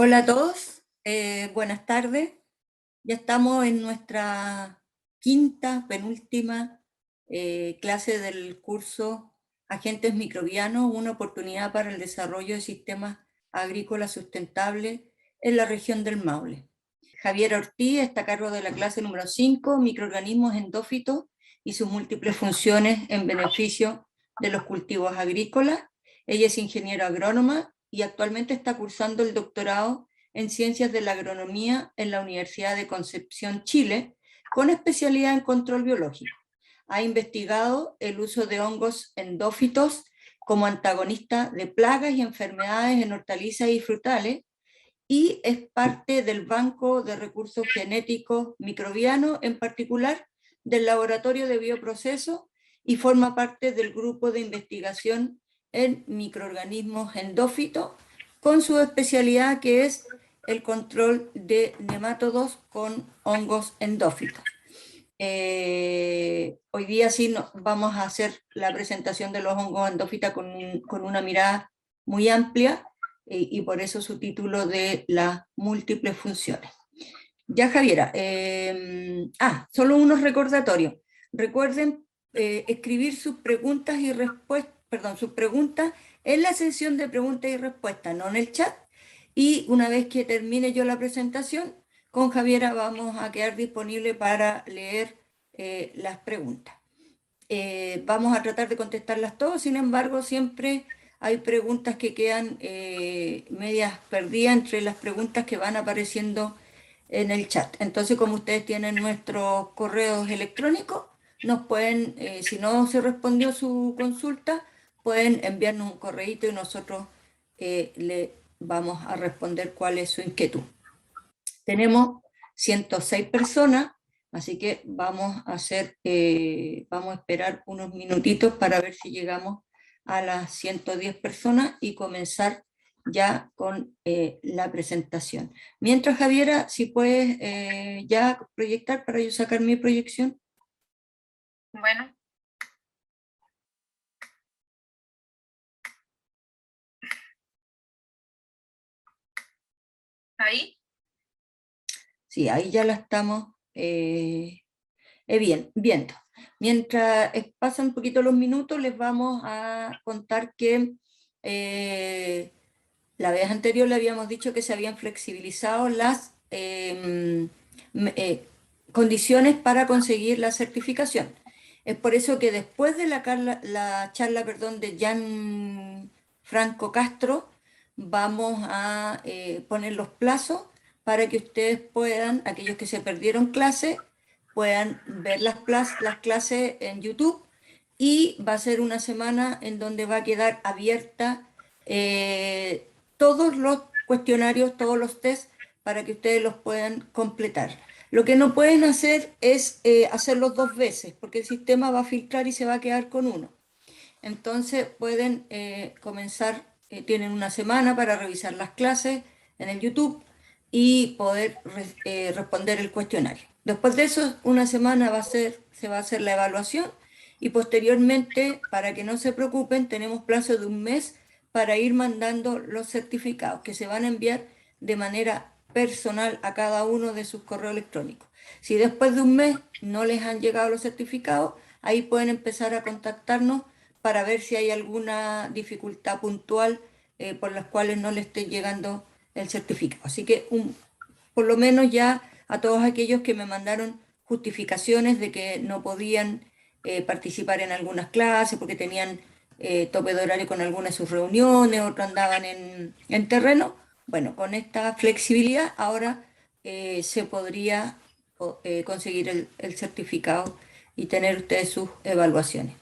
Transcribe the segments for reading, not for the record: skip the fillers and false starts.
Hola a todos, buenas tardes. Ya estamos en nuestra quinta, penúltima clase del curso Agentes Microbianos, una oportunidad para el desarrollo de sistemas agrícolas sustentables en la región del Maule. Javier Ortiz está a cargo de la clase número 5, Microorganismos endófitos y sus múltiples funciones en beneficio de los cultivos agrícolas. Ella es ingeniera agrónoma y actualmente está cursando el doctorado en Ciencias de la Agronomía en la Universidad de Concepción, Chile, con especialidad en control biológico. Ha investigado el uso de hongos endófitos como antagonista de plagas y enfermedades en hortalizas y frutales, y es parte del Banco de Recursos Genéticos Microbianos, en particular del Laboratorio de Bioprocesos, y forma parte del grupo de investigación en microorganismos endófitos, con su especialidad que es el control de nemátodos con hongos endófitos. Hoy día sí vamos a hacer la presentación de los hongos endófitos con una mirada muy amplia, y por eso su título de las múltiples funciones. Ya, Javiera, solo unos recordatorios. Recuerden escribir sus preguntas y respuestas, sus preguntas en la sección de preguntas y respuestas, no en el chat. Y una vez que termine yo la presentación, con Javiera vamos a quedar disponible para leer las preguntas. Vamos a tratar de contestarlas todas, sin embargo, siempre hay preguntas que quedan medias perdidas entre las preguntas que van apareciendo en el chat. Entonces, como ustedes tienen nuestros correos electrónicos, nos pueden, si no se respondió su consulta, pueden enviarnos un correíto y nosotros le vamos a responder cuál es su inquietud. Tenemos 106 personas, así que vamos a esperar unos minutitos para ver si llegamos a las 110 personas y comenzar ya con la presentación. Mientras, Javiera, si puedes ya proyectar para yo sacar mi proyección. Bueno. ¿Ahí? Sí, ahí ya la estamos viendo. Mientras pasan un poquito los minutos, les vamos a contar que la vez anterior le habíamos dicho que se habían flexibilizado las condiciones para conseguir la certificación. Es por eso que después de la charla de Gianfranco Castro, vamos a poner los plazos para que ustedes puedan, aquellos que se perdieron clase, puedan ver las clases en YouTube, y va a ser una semana en donde va a quedar abierta todos los cuestionarios, todos los tests, para que ustedes los puedan completar. Lo que no pueden hacer es hacerlos dos veces, porque el sistema va a filtrar y se va a quedar con uno. Entonces pueden comenzar, tienen una semana para revisar las clases en el YouTube y poder responder el cuestionario. Después de eso, una semana se va a hacer la evaluación, y posteriormente, para que no se preocupen, tenemos plazo de un mes para ir mandando los certificados, que se van a enviar de manera personal a cada uno de sus correos electrónicos. Si después de un mes no les han llegado los certificados, ahí pueden empezar a contactarnos para ver si hay alguna dificultad puntual por las cuales no le esté llegando el certificado. Así que por lo menos ya a todos aquellos que me mandaron justificaciones de que no podían participar en algunas clases porque tenían tope de horario con algunas de sus reuniones, otros andaban en terreno. Bueno, con esta flexibilidad ahora se podría conseguir el certificado y tener ustedes sus evaluaciones.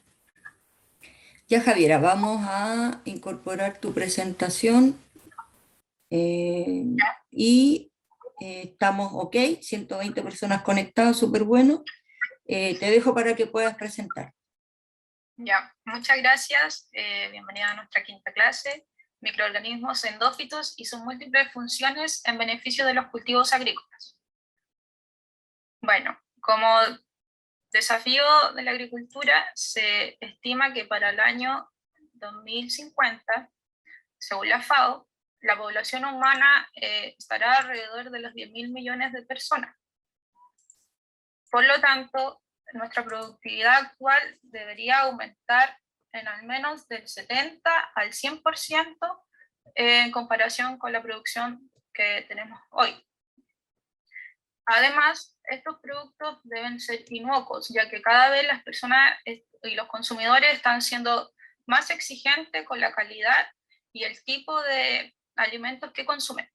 Ya, Javiera, vamos a incorporar tu presentación y estamos ok, 120 personas conectadas, súper bueno. Te dejo para que puedas presentar. Ya, muchas gracias. Bienvenida a nuestra quinta clase, microorganismos endófitos y sus múltiples funciones en beneficio de los cultivos agrícolas. Bueno, como desafío de la agricultura, se estima que para el año 2050, según la FAO, la población humana estará alrededor de los 10.000 millones de personas. Por lo tanto, nuestra productividad actual debería aumentar en al menos del 70 al 100% en comparación con la producción que tenemos hoy. Además, estos productos deben ser inocuos, ya que cada vez las personas y los consumidores están siendo más exigentes con la calidad y el tipo de alimentos que consumen.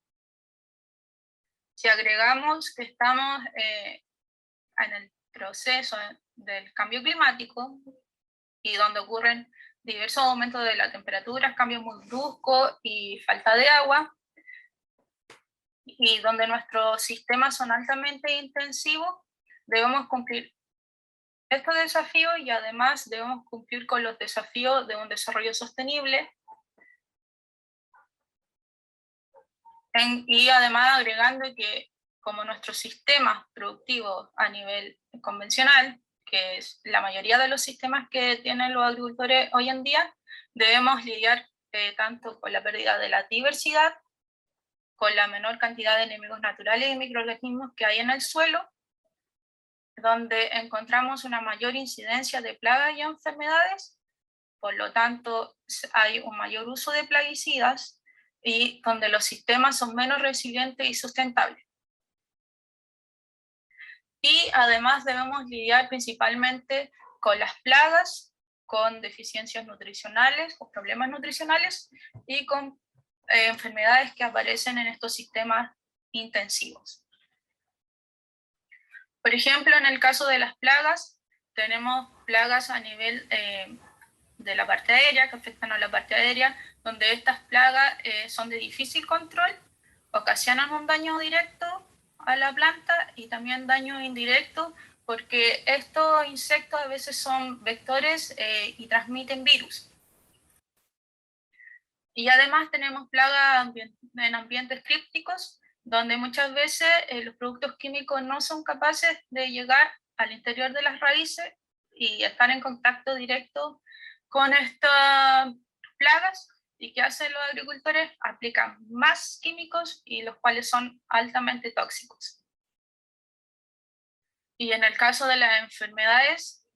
Si agregamos que estamos en el proceso del cambio climático y donde ocurren diversos aumentos de la temperatura, cambios muy bruscos y falta de agua, y donde nuestros sistemas son altamente intensivos, debemos cumplir estos desafíos y además debemos cumplir con los desafíos de un desarrollo sostenible. Y además agregando que como nuestros sistemas productivos a nivel convencional, que es la mayoría de los sistemas que tienen los agricultores hoy en día, debemos lidiar tanto con la pérdida de la diversidad, con la menor cantidad de enemigos naturales y microorganismos que hay en el suelo, donde encontramos una mayor incidencia de plagas y enfermedades, por lo tanto hay un mayor uso de plaguicidas y donde los sistemas son menos resilientes y sustentables. Y además debemos lidiar principalmente con las plagas, con deficiencias nutricionales o problemas nutricionales y con enfermedades que aparecen en estos sistemas intensivos. Por ejemplo, en el caso de las plagas, tenemos plagas a nivel de la parte aérea, que afectan a la parte aérea, donde estas plagas son de difícil control, ocasionan un daño directo a la planta y también daño indirecto, porque estos insectos a veces son vectores y transmiten virus. Y además tenemos plagas en ambientes crípticos, donde muchas veces los productos químicos no son capaces de llegar al interior de las raíces y estar en contacto directo con estas plagas. ¿Y qué hacen los agricultores? Aplican más químicos y los cuales son altamente tóxicos. Y en el caso de las enfermedades,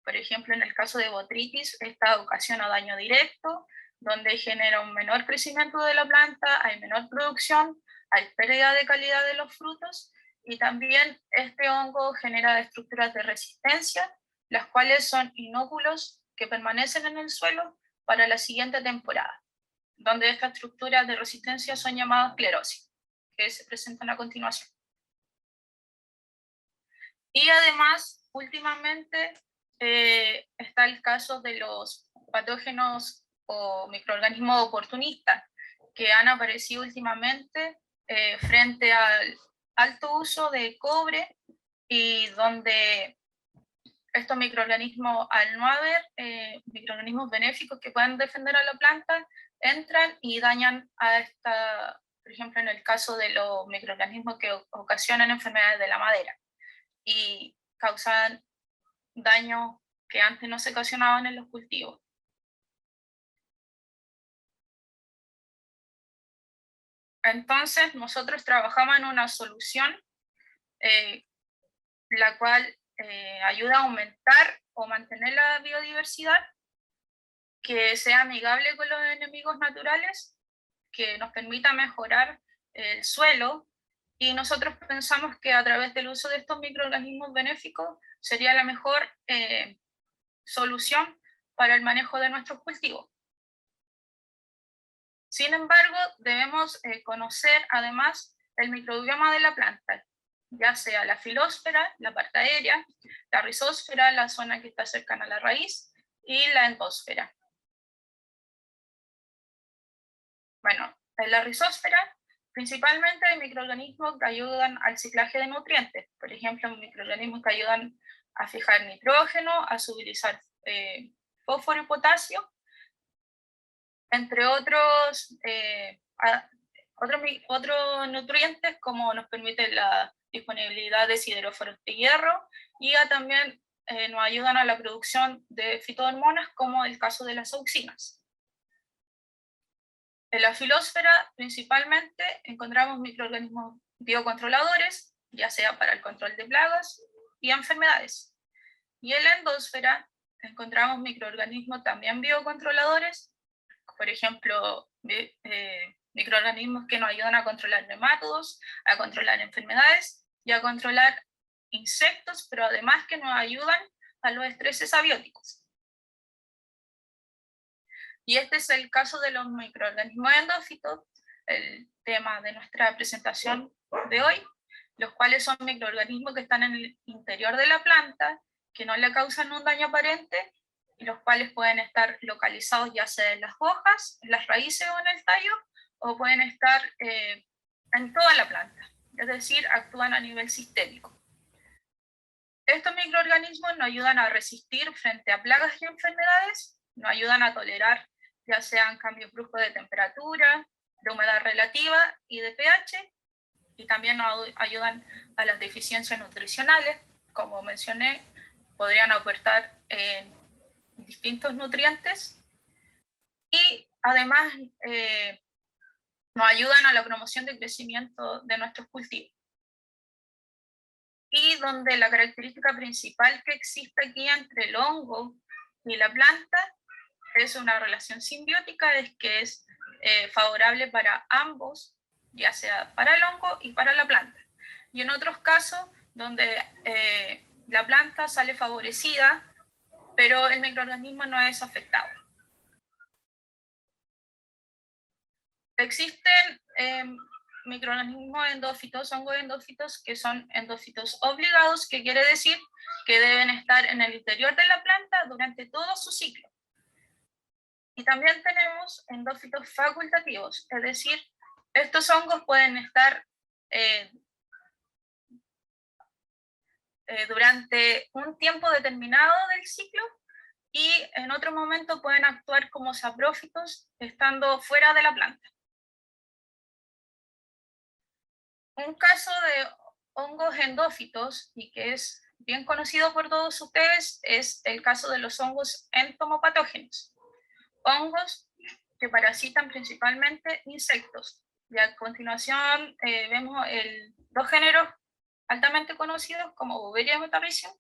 por ejemplo, en el caso de botrytis, esta ocasiona daño directo, donde genera un menor crecimiento de la planta, hay menor producción, hay pérdida de calidad de los frutos, y también este hongo genera estructuras de resistencia, las cuales son inóculos que permanecen en el suelo para la siguiente temporada, donde estas estructuras de resistencia son llamadas esclerosis, que se presentan a continuación. Y además, últimamente, está el caso de los patógenos o microorganismos oportunistas que han aparecido últimamente frente al alto uso de cobre, y donde estos microorganismos, al no haber microorganismos benéficos que puedan defender a la planta, entran y dañan a esta, por ejemplo, en el caso de los microorganismos que ocasionan enfermedades de la madera y causan daños que antes no se ocasionaban en los cultivos. Entonces, nosotros trabajamos en una solución la cual ayuda a aumentar o mantener la biodiversidad, que sea amigable con los enemigos naturales, que nos permita mejorar el suelo, y nosotros pensamos que a través del uso de estos microorganismos benéficos sería la mejor solución para el manejo de nuestros cultivos. Sin embargo, debemos conocer además el microbioma de la planta, ya sea la filósfera, la parte aérea, la rizósfera, la zona que está cercana a la raíz, y la endósfera. Bueno, en la rizósfera principalmente hay microorganismos que ayudan al ciclaje de nutrientes, por ejemplo, microorganismos que ayudan a fijar nitrógeno, a solubilizar fósforo y potasio, entre otros, otros nutrientes, como nos permite la disponibilidad de sideróforos de hierro, y también nos ayudan a la producción de fitohormonas, como el caso de las auxinas. En la filósfera, principalmente, encontramos microorganismos biocontroladores, ya sea para el control de plagas y enfermedades. Y en la endosfera encontramos microorganismos también biocontroladores, por ejemplo, microorganismos que nos ayudan a controlar nematodos, a controlar enfermedades y a controlar insectos, pero además que nos ayudan a los estreses abióticos. Y este es el caso de los microorganismos endófitos, el tema de nuestra presentación de hoy, los cuales son microorganismos que están en el interior de la planta, que no le causan un daño aparente, y los cuales pueden estar localizados ya sea en las hojas, en las raíces o en el tallo, o pueden estar en toda la planta, es decir, actúan a nivel sistémico. Estos microorganismos nos ayudan a resistir frente a plagas y enfermedades, nos ayudan a tolerar ya sean cambios bruscos de temperatura, de humedad relativa y de pH, y también nos ayudan a las deficiencias nutricionales, como mencioné, podrían aportar distintos nutrientes, y además nos ayudan a la promoción del crecimiento de nuestros cultivos. Y donde la característica principal que existe aquí entre el hongo y la planta es una relación simbiótica, es que es favorable para ambos, ya sea para el hongo y para la planta. Y en otros casos, donde la planta sale favorecida, pero el microorganismo no es afectado. Existen microorganismos endófitos, hongos endófitos, que son endófitos obligados, que quiere decir que deben estar en el interior de la planta durante todo su ciclo. Y también tenemos endófitos facultativos, es decir, estos hongos pueden estar durante un tiempo determinado del ciclo y en otro momento pueden actuar como saprófitos estando fuera de la planta. Un caso de hongos endófitos, y que es bien conocido por todos ustedes, es el caso de los hongos entomopatógenos. Hongos que parasitan principalmente insectos. Y a continuación vemos dos géneros altamente conocidos como Beauveria y Metarrhizium,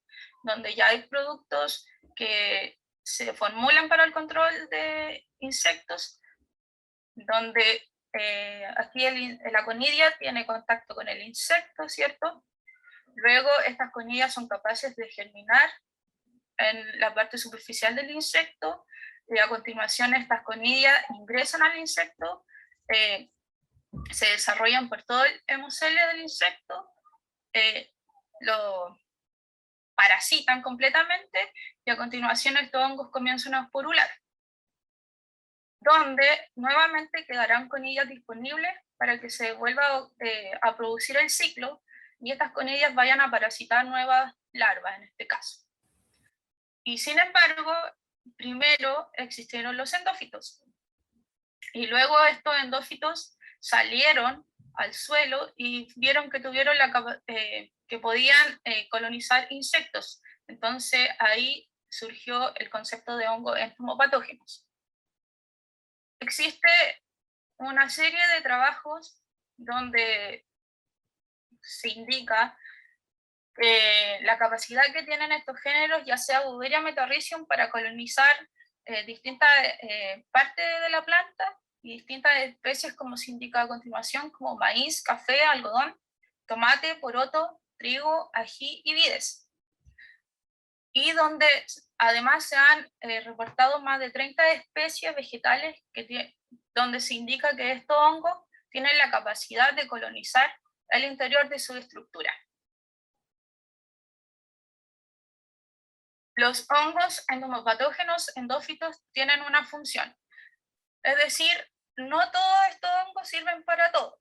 donde ya hay productos que se formulan para el control de insectos, donde aquí la conidia tiene contacto con el insecto, ¿cierto? Luego estas conillas son capaces de germinar en la parte superficial del insecto, y a continuación estas conillas ingresan al insecto, se desarrollan por todo el hemocelio del insecto, lo parasitan completamente, y a continuación estos hongos comienzan a esporular, donde nuevamente quedarán conillas disponibles para que se vuelva a producir el ciclo, y estas conillas vayan a parasitar nuevas larvas en este caso. Y sin embargo, primero existieron los endófitos, y luego estos endófitos salieron al suelo y vieron que tuvieron que podían colonizar insectos. Entonces ahí surgió el concepto de hongos entomopatógenos. Existe una serie de trabajos donde se indica la capacidad que tienen estos géneros, ya sea Beauveria Metarrhizium, para colonizar distintas partes de la planta y distintas especies, como se indica a continuación, como maíz, café, algodón, tomate, poroto, trigo, ají y vides. Y donde además se han reportado más de 30 especies vegetales donde se indica que estos hongos tienen la capacidad de colonizar el interior de su estructura. Los hongos entomopatógenos endófitos tienen una función, es decir, no todos estos hongos sirven para todo.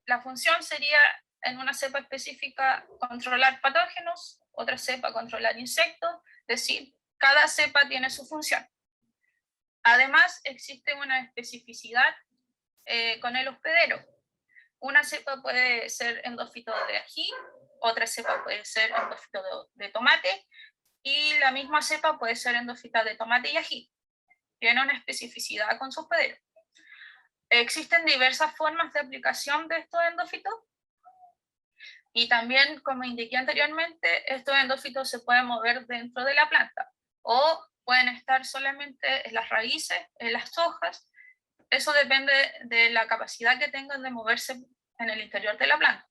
La función sería en una cepa específica controlar patógenos, otra cepa controlar insectos, es decir, cada cepa tiene su función. Además, existe una especificidad con el hospedero. Una cepa puede ser endófito de ají, otra cepa puede ser endófito de tomate, y la misma cepa puede ser endófita de tomate y ají. Tiene una especificidad con su hospedero. Existen diversas formas de aplicación de estos endófitos y también, como indiqué anteriormente, estos endófitos se pueden mover dentro de la planta o pueden estar solamente en las raíces, en las hojas. Eso depende de la capacidad que tengan de moverse en el interior de la planta.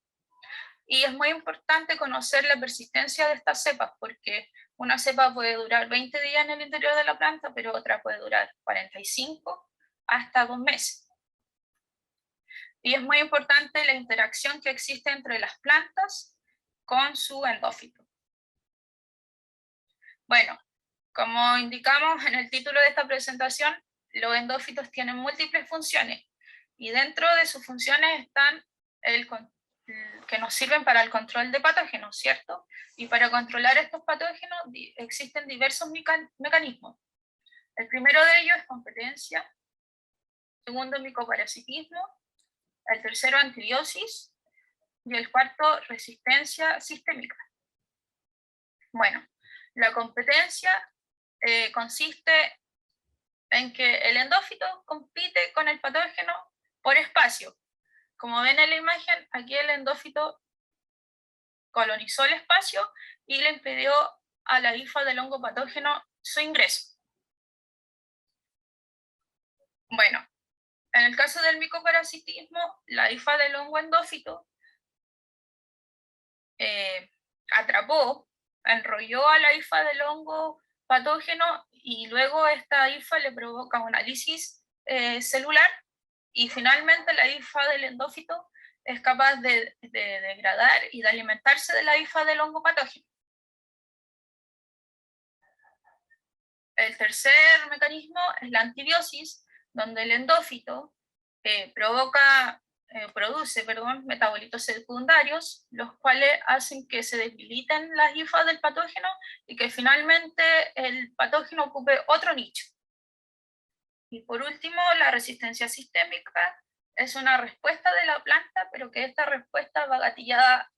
Y es muy importante conocer la persistencia de estas cepas, porque una cepa puede durar 20 días en el interior de la planta, pero otra puede durar 45 hasta 2 meses. Y es muy importante la interacción que existe entre las plantas con su endófito. Bueno, como indicamos en el título de esta presentación, los endófitos tienen múltiples funciones y dentro de sus funciones están que nos sirven para el control de patógenos, ¿cierto? Y para controlar estos patógenos existen diversos mecanismos. El primero de ellos es competencia, el segundo micoparasitismo, el tercero antibiosis y el cuarto resistencia sistémica. Bueno, la competencia consiste en que el endófito compite con el patógeno por espacio. Como ven en la imagen, aquí el endófito colonizó el espacio y le impidió a la hifa del hongo patógeno su ingreso. Bueno, en el caso del micoparasitismo, la hifa del hongo endófito atrapó, enrolló a la hifa del hongo patógeno y luego esta hifa le provoca una lisis celular y finalmente la hifa del endófito es capaz de degradar y de alimentarse de la hifa del hongo patógeno. El tercer mecanismo es la antibiosis, donde el endófito produce metabolitos secundarios, los cuales hacen que se debiliten las hifas del patógeno y que finalmente el patógeno ocupe otro nicho. Y por último, la resistencia sistémica es una respuesta de la planta, pero que esta respuesta va gatillada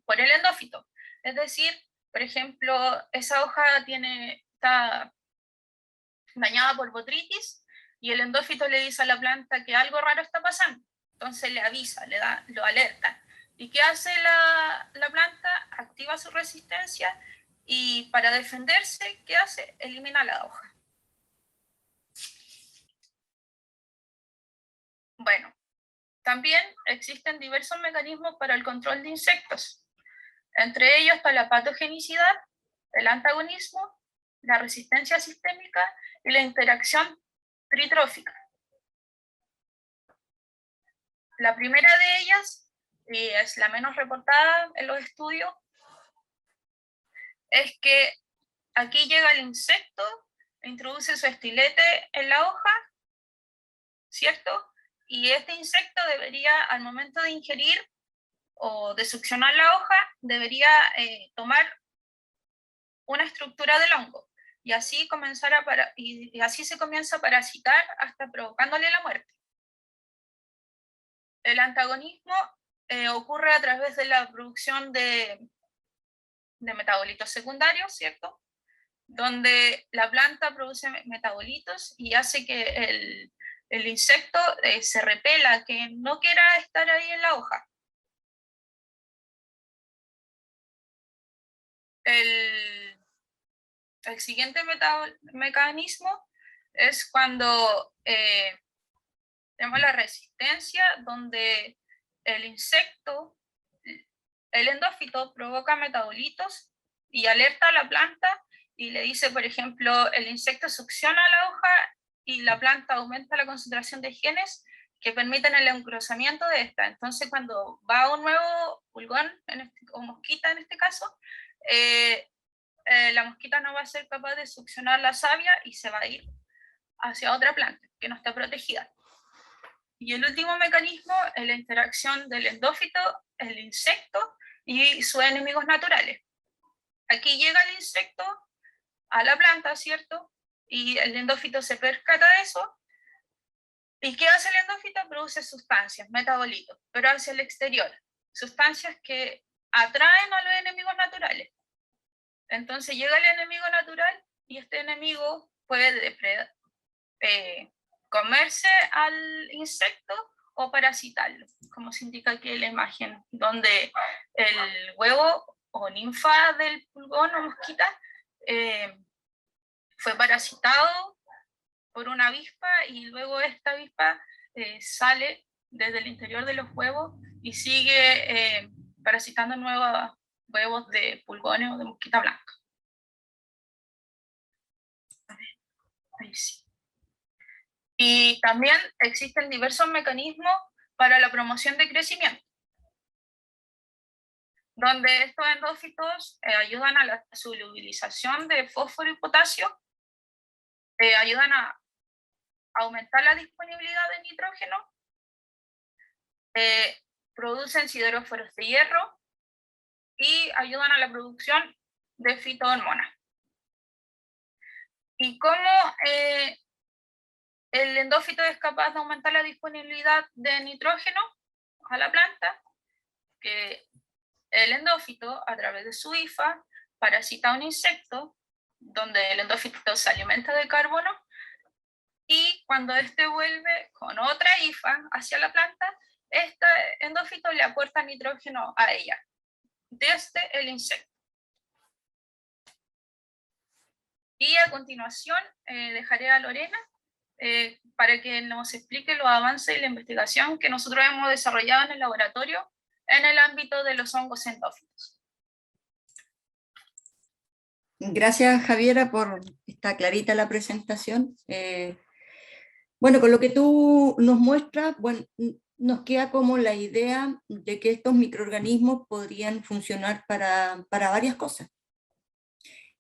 por el endófito. Es decir, por ejemplo, esa hoja está dañada por botrytis y el endófito le dice a la planta que algo raro está pasando. Entonces le avisa, lo alerta. ¿Y qué hace la planta? Activa su resistencia y para defenderse, ¿qué hace? Elimina la hoja. Bueno, también existen diversos mecanismos para el control de insectos. Entre ellos está la patogenicidad, el antagonismo, la resistencia sistémica y la interacción tritrófica. La primera de ellas, y es la menos reportada en los estudios, es que aquí llega el insecto, introduce su estilete en la hoja, ¿cierto? Y este insecto debería, al momento de ingerir o de succionar la hoja, debería tomar una estructura del hongo y así, y así se comienza a parasitar hasta provocándole la muerte. El antagonismo ocurre a través de la producción de metabolitos secundarios, ¿cierto? Donde la planta produce metabolitos y hace que el insecto se repela, que no quiera estar ahí en la hoja. El siguiente mecanismo es cuando tenemos la resistencia, donde el insecto, el endófito, provoca metabolitos y alerta a la planta y le dice, por ejemplo, el insecto succiona la hoja y la planta aumenta la concentración de genes que permiten el engrosamiento de esta. Entonces, cuando va un nuevo pulgón, o mosquita en este caso, la mosquita no va a ser capaz de succionar la savia y se va a ir hacia otra planta que no está protegida. Y el último mecanismo es la interacción del endófito, el insecto y sus enemigos naturales. Aquí llega el insecto a la planta, ¿cierto? Y el endófito se percata de eso. ¿Y qué hace el endófito? Produce sustancias, metabolitos, pero hacia el exterior. Sustancias que atraen a los enemigos naturales. Entonces llega el enemigo natural y este enemigo puede comerse al insecto o parasitarlo, como se indica aquí en la imagen, donde el huevo o ninfa del pulgón o mosquita fue parasitado por una avispa y luego esta avispa sale desde el interior de los huevos y sigue parasitando nuevos huevos de pulgones o de mosquita blanca. Ahí sí. Y también existen diversos mecanismos para la promoción de crecimiento, donde estos endófitos ayudan a la solubilización de fósforo y potasio, ayudan a aumentar la disponibilidad de nitrógeno, producen sideróforos de hierro y ayudan a la producción de fitohormonas. Y cómo el endófito es capaz de aumentar la disponibilidad de nitrógeno a la planta, que el endófito, a través de su hifa, parasita a un insecto, donde el endófito se alimenta de carbono, y cuando éste vuelve con otra hifa hacia la planta, este endófito le aporta nitrógeno a ella, desde el insecto. Y a continuación dejaré a Lorena para que nos explique los avances y la investigación que nosotros hemos desarrollado en el laboratorio en el ámbito de los hongos endófitos. Gracias, Javiera, por esta clarita la presentación. Bueno, con lo que tú nos muestras, bueno, nos queda como la idea de que estos microorganismos podrían funcionar para varias cosas.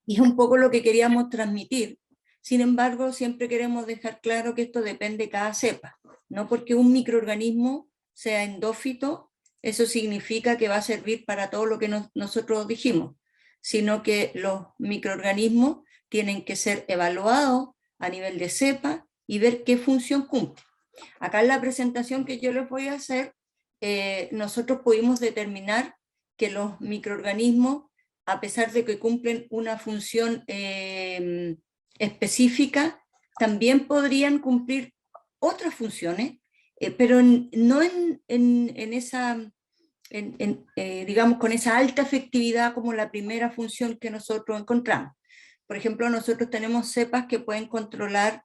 Y es un poco lo que queríamos transmitir. Sin embargo, siempre queremos dejar claro que esto depende de cada cepa. No porque un microorganismo sea endófito, eso significa que va a servir para todo lo que nosotros dijimos, sino que los microorganismos tienen que ser evaluados a nivel de cepa y ver qué función cumple. Acá en la presentación que yo les voy a hacer, nosotros pudimos determinar que los microorganismos, a pesar de que cumplen una función específica, también podrían cumplir otras funciones, pero no en esa, digamos, con esa alta efectividad como la primera función que nosotros encontramos. Por ejemplo, nosotros tenemos cepas que pueden controlar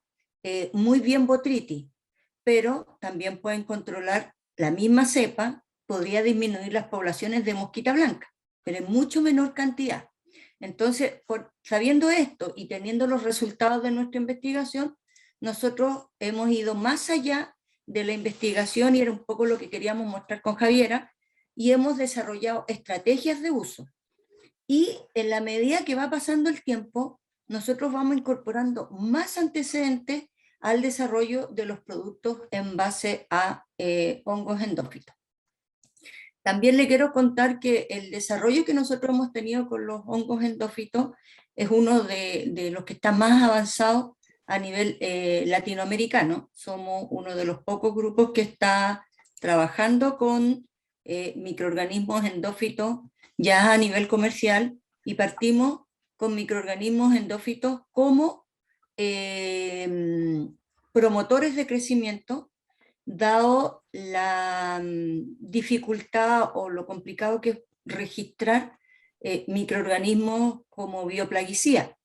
muy bien botrytis, pero también pueden controlar la misma cepa, podría disminuir las poblaciones de mosquita blanca, pero en mucho menor cantidad. Entonces, sabiendo esto y teniendo los resultados de nuestra investigación, nosotros hemos ido más allá de la investigación y era un poco lo que queríamos mostrar con Javiera, y hemos desarrollado estrategias de uso. Y en la medida que va pasando el tiempo, nosotros vamos incorporando más antecedentes al desarrollo de los productos en base a hongos endófitos. También le quiero contar que el desarrollo que nosotros hemos tenido con los hongos endófitos es uno de los que está más avanzado a nivel latinoamericano. Somos uno de los pocos grupos que está trabajando con microorganismos endófitos ya a nivel comercial, y partimos con microorganismos endófitos como promotores de crecimiento, dado la dificultad o lo complicado que es registrar microorganismos como bioplaguicida.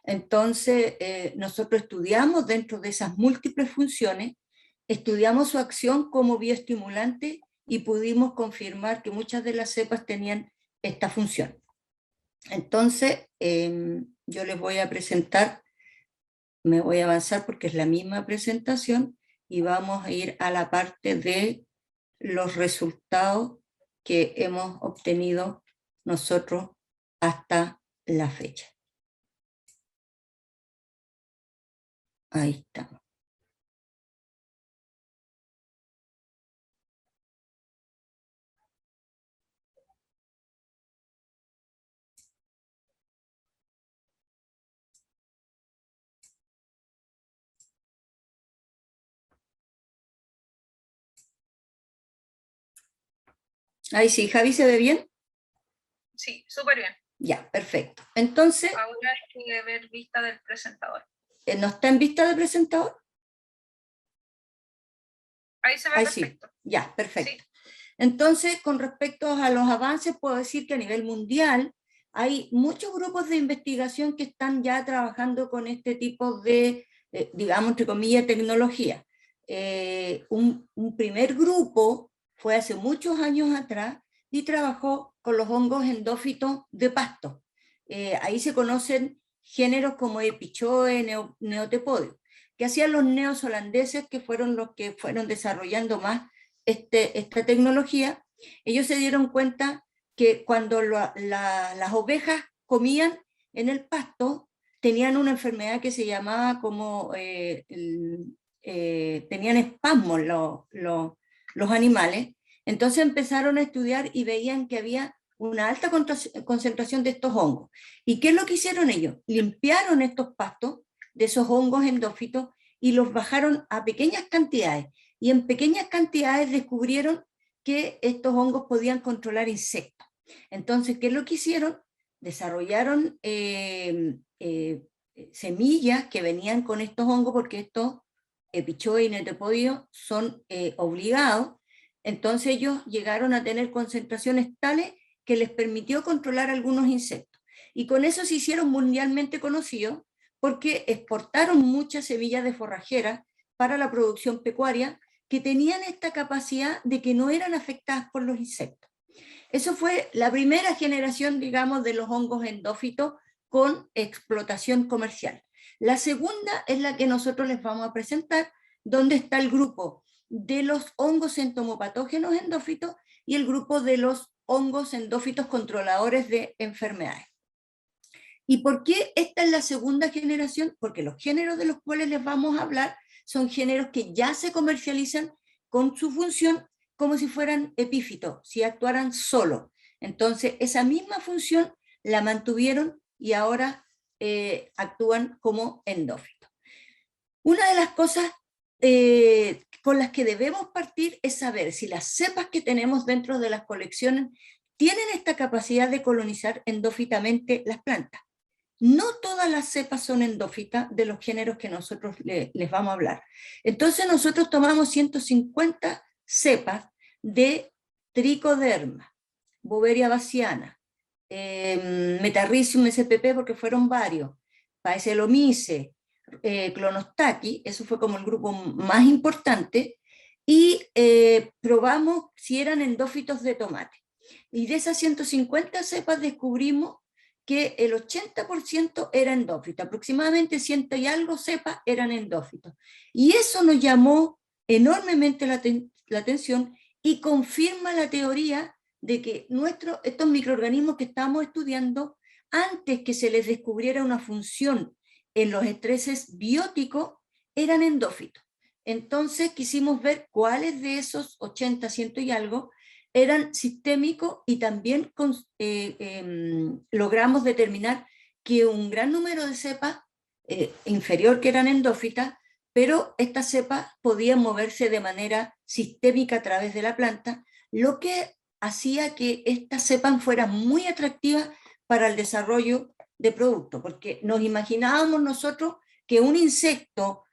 Entonces, nosotros estudiamos dentro de esas múltiples funciones, estudiamos su acción como bioestimulante y pudimos confirmar que muchas de las cepas tenían esta función. Entonces, yo les voy a presentar, me voy a avanzar porque es la misma presentación, y vamos a ir a la parte de los resultados que hemos obtenido nosotros hasta la fecha. Ahí estamos. Ahí sí, Javi, ¿se ve bien? Sí, súper bien. Ya, perfecto. Entonces, ahora hay que ver vista del presentador. ¿no está en vista del presentador? Ahí se ve Ahí perfecto. Sí, ya, perfecto. Sí. Entonces, con respecto a los avances, puedo decir que a nivel mundial hay muchos grupos de investigación que están ya trabajando con este tipo de, digamos, entre comillas, tecnología. Un primer grupo fue hace muchos años atrás y trabajó con los hongos endófitos de pasto. Ahí se conocen géneros como Epichoe, Neotepodio, que hacían los neos holandeses, que fueron los que fueron desarrollando más esta tecnología. Ellos se dieron cuenta que cuando las ovejas comían en el pasto, tenían una enfermedad que se llamaba como, tenían espasmos los animales. Entonces empezaron a estudiar y veían que había una alta concentración de estos hongos. ¿Y qué es lo que hicieron ellos? Limpiaron estos pastos de esos hongos endófitos y los bajaron a pequeñas cantidades. Y en pequeñas cantidades descubrieron que estos hongos podían controlar insectos. Entonces, ¿qué es lo que hicieron? Desarrollaron semillas que venían con estos hongos, porque estos Epichoe y Neotepodio son obligados. Entonces ellos llegaron a tener concentraciones tales que les permitió controlar algunos insectos. Y con eso se hicieron mundialmente conocidos, porque exportaron muchas semillas de forrajeras para la producción pecuaria que tenían esta capacidad de que no eran afectadas por los insectos. Eso fue la primera generación, digamos, de los hongos endófitos con explotación comercial. La segunda es la que nosotros les vamos a presentar, donde está el grupo de los hongos entomopatógenos endófitos y el grupo de los hongos endófitos controladores de enfermedades. ¿Y por qué esta es la segunda generación? Porque los géneros de los cuales les vamos a hablar son géneros que ya se comercializan con su función como si fueran epífitos, si actuaran solo. Entonces, esa misma función la mantuvieron y ahora actúan como endófitos. Una de las cosas con las que debemos partir es saber si las cepas que tenemos dentro de las colecciones tienen esta capacidad de colonizar endófitamente las plantas. No todas las cepas son endófitas de los géneros que nosotros les vamos a hablar. Entonces nosotros tomamos 150 cepas de Trichoderma, Boveria bassiana, Metarrhizium spp, porque fueron varios, Paeselomice, Clonostaki, eso fue como el grupo más importante, y probamos si eran endófitos de tomate. Y de esas 150 cepas descubrimos que el 80% era endófito, aproximadamente 100 y algo cepas eran endófitos. Y eso nos llamó enormemente la atención y confirma la teoría de que estos microorganismos que estamos estudiando, antes que se les descubriera una función en los estreses bióticos, eran endófitos. Entonces quisimos ver cuáles de esos 80, 100 y algo eran sistémicos, y también logramos determinar que un gran número de cepas inferior que eran endófitas, pero estas cepas podían moverse de manera sistémica a través de la planta, lo que hacía que estas cepas fueran muy atractivas para el desarrollo de productos, porque nos imaginábamos nosotros que un insecto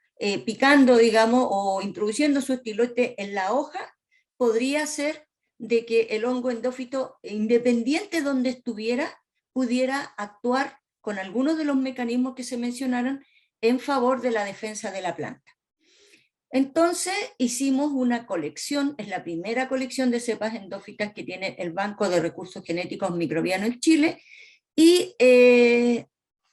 picando, digamos, o introduciendo su estilote en la hoja, podría ser de que el hongo endófito, independiente de donde estuviera, pudiera actuar con algunos de los mecanismos que se mencionaron en favor de la defensa de la planta. Entonces hicimos una colección, es la primera colección de cepas endófitas que tiene el Banco de Recursos Genéticos Microbianos en Chile, y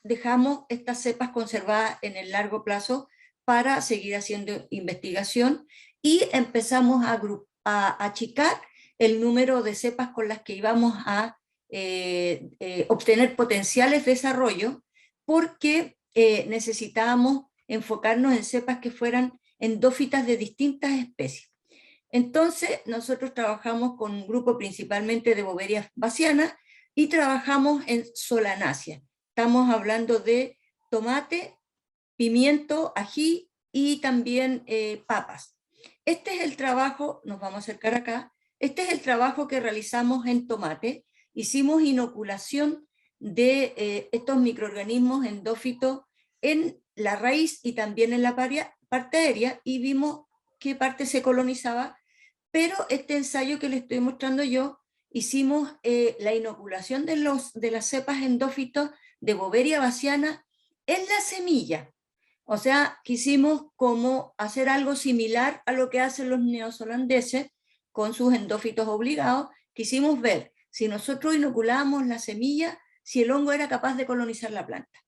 dejamos estas cepas conservadas en el largo plazo para seguir haciendo investigación, y empezamos a achicar el número de cepas con las que íbamos a obtener potenciales desarrollos, porque necesitábamos enfocarnos en cepas que fueran endófitas de distintas especies. Entonces nosotros trabajamos con un grupo principalmente de Boveria bassiana y trabajamos en Solanaceae. Estamos hablando de tomate, pimiento, ají y también papas. Este es el trabajo, nos vamos a acercar acá, este es el trabajo que realizamos en tomate. Hicimos inoculación de estos microorganismos endófitos en la raíz y también en la parte aérea, y vimos qué parte se colonizaba, pero este ensayo que les estoy mostrando yo, hicimos la inoculación de las cepas endófitos de Boveria bassiana en la semilla. O sea, quisimos como hacer algo similar a lo que hacen los neozelandeses con sus endófitos obligados. Quisimos ver si nosotros inoculamos la semilla, si el hongo era capaz de colonizar la planta.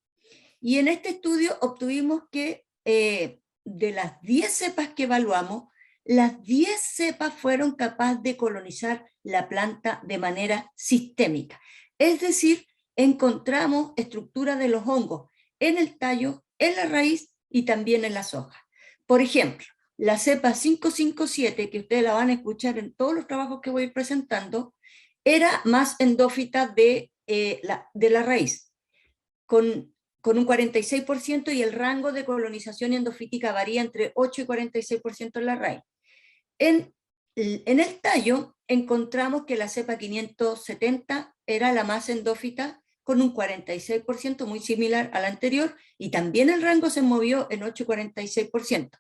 Y en este estudio obtuvimos que de las 10 cepas que evaluamos, las 10 cepas fueron capaces de colonizar la planta de manera sistémica. Es decir, encontramos estructura de los hongos en el tallo, en la raíz y también en las hojas. Por ejemplo, la cepa 557, que ustedes la van a escuchar en todos los trabajos que voy a ir presentando, era más endófita de la raíz, con un 46%, y el rango de colonización endofítica varía entre 8 y 46% en la raíz. En el tallo encontramos que la cepa 570 era la más endófita, con un 46%, muy similar a la anterior, y también el rango se movió en 8 y 46%.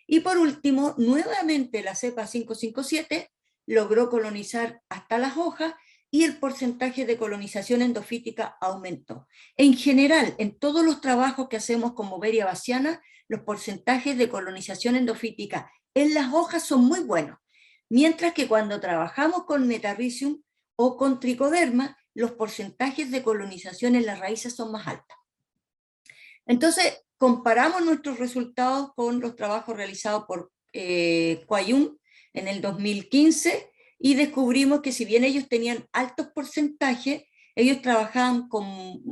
Y por último, nuevamente la cepa 557 logró colonizar hasta las hojas, y el porcentaje de colonización endofítica aumentó. En general, en todos los trabajos que hacemos con Boveria bassiana, los porcentajes de colonización endofítica en las hojas son muy buenos, mientras que cuando trabajamos con Metarrhizium o con Trichoderma, los porcentajes de colonización en las raíces son más altos. Entonces, comparamos nuestros resultados con los trabajos realizados por Quayum en el 2015, y descubrimos que si bien ellos tenían altos porcentajes, ellos trabajaron con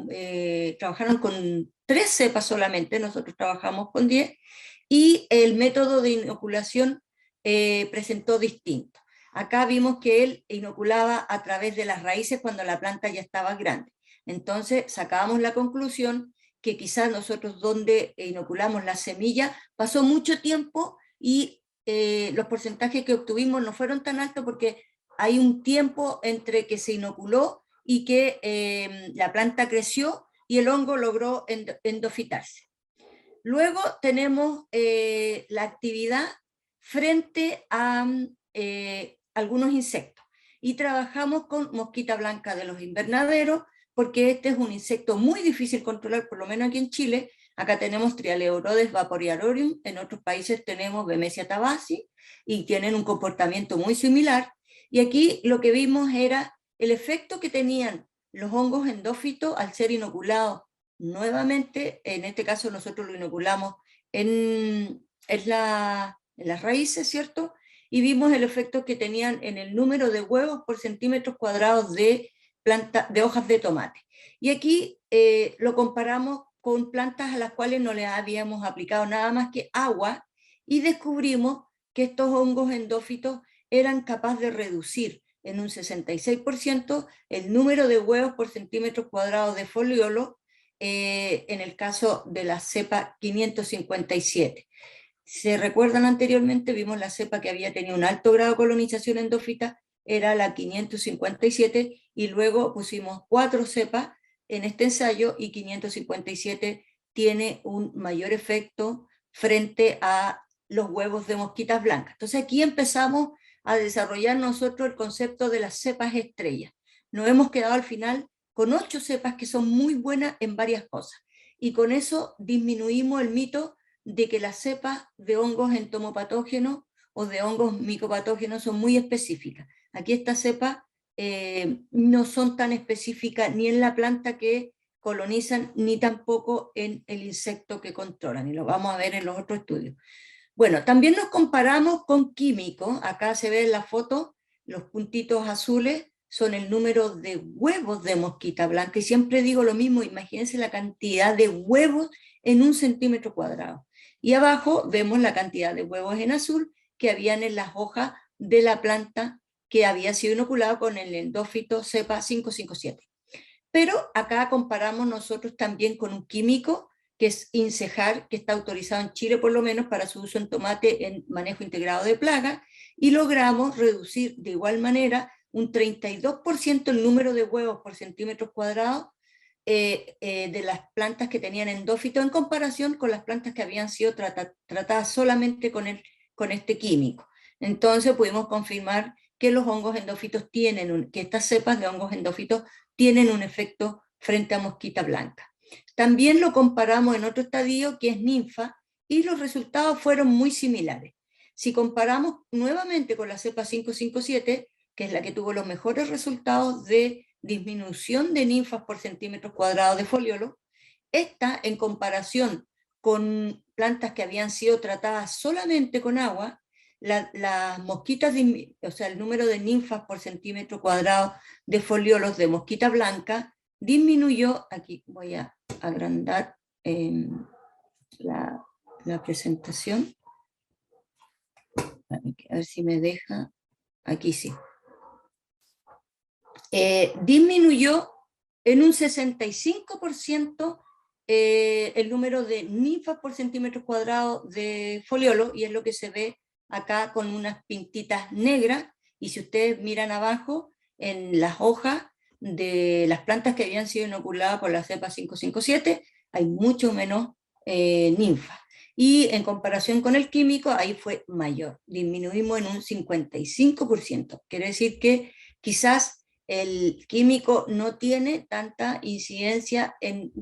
3 cepas solamente, nosotros trabajamos con 10, y el método de inoculación presentó distinto. Acá vimos que él inoculaba a través de las raíces cuando la planta ya estaba grande. Entonces sacábamos la conclusión que quizás nosotros donde inoculamos la semilla pasó mucho tiempo, y los porcentajes que obtuvimos no fueron tan altos porque hay un tiempo entre que se inoculó y que la planta creció y el hongo logró endofitarse. Luego tenemos la actividad frente a algunos insectos, y trabajamos con mosquita blanca de los invernaderos, porque este es un insecto muy difícil de controlar, por lo menos aquí en Chile. Acá tenemos Trialeurodes vaporiarorum, en otros países tenemos Bemesia tabasi, y tienen un comportamiento muy similar. Y aquí lo que vimos era el efecto que tenían los hongos endófitos al ser inoculados nuevamente. En este caso nosotros lo inoculamos en las raíces, ¿cierto? Y vimos el efecto que tenían en el número de huevos por centímetros cuadrados de hojas de tomate. Y aquí lo comparamos con plantas a las cuales no le habíamos aplicado nada más que agua, y descubrimos que estos hongos endófitos eran capaces de reducir en un 66% el número de huevos por centímetros cuadrados de foliolo, en el caso de la cepa 557. Se recuerdan anteriormente, vimos la cepa que había tenido un alto grado de colonización endófita, era la 557, y luego pusimos 4 cepas en este ensayo, y 557 tiene un mayor efecto frente a los huevos de mosquitas blancas. Entonces aquí empezamos a desarrollar nosotros el concepto de las cepas estrellas. Nos hemos quedado al final con 8 cepas que son muy buenas en varias cosas, y con eso disminuimos el mito de que las cepas de hongos entomopatógenos o de hongos micopatógenos son muy específicas. Aquí estas cepas no son tan específicas ni en la planta que colonizan, ni tampoco en el insecto que controlan, y lo vamos a ver en los otros estudios. Bueno, también nos comparamos con químicos. Acá se ve en la foto, los puntitos azules son el número de huevos de mosquita blanca, y siempre digo lo mismo, imagínense la cantidad de huevos en un centímetro cuadrado. Y abajo vemos la cantidad de huevos en azul que habían en las hojas de la planta que había sido inoculado con el endófito cepa 557. Pero acá comparamos nosotros también con un químico que es Incejar, que está autorizado en Chile por lo menos para su uso en tomate en manejo integrado de plagas, y logramos reducir de igual manera un 32% el número de huevos por centímetros cuadrados de las plantas que tenían endófito, en comparación con las plantas que habían sido tratadas solamente con el con este químico. Entonces pudimos confirmar que los hongos endófitos que estas cepas de hongos endófitos tienen un efecto frente a mosquita blanca. También lo comparamos en otro estadio que es ninfa y los resultados fueron muy similares. Si comparamos nuevamente con la cepa 557, que es la que tuvo los mejores resultados de disminución de ninfas por centímetros cuadrados de foliolo, esta en comparación con plantas que habían sido tratadas solamente con agua, las mosquitas, o sea, el número de ninfas por centímetro cuadrado de foliolos de mosquita blanca disminuyó. Aquí voy a agrandar la presentación. A ver si me deja. Aquí sí. Disminuyó en un 65% el número de ninfas por centímetro cuadrado de foliolo, y es lo que se ve acá con unas pintitas negras, y si ustedes miran abajo, en las hojas de las plantas que habían sido inoculadas por la cepa 557, hay mucho menos ninfas. Y en comparación con el químico, ahí fue mayor, disminuimos en un 55%. Quiere decir que quizás el químico no tiene tanta incidencia en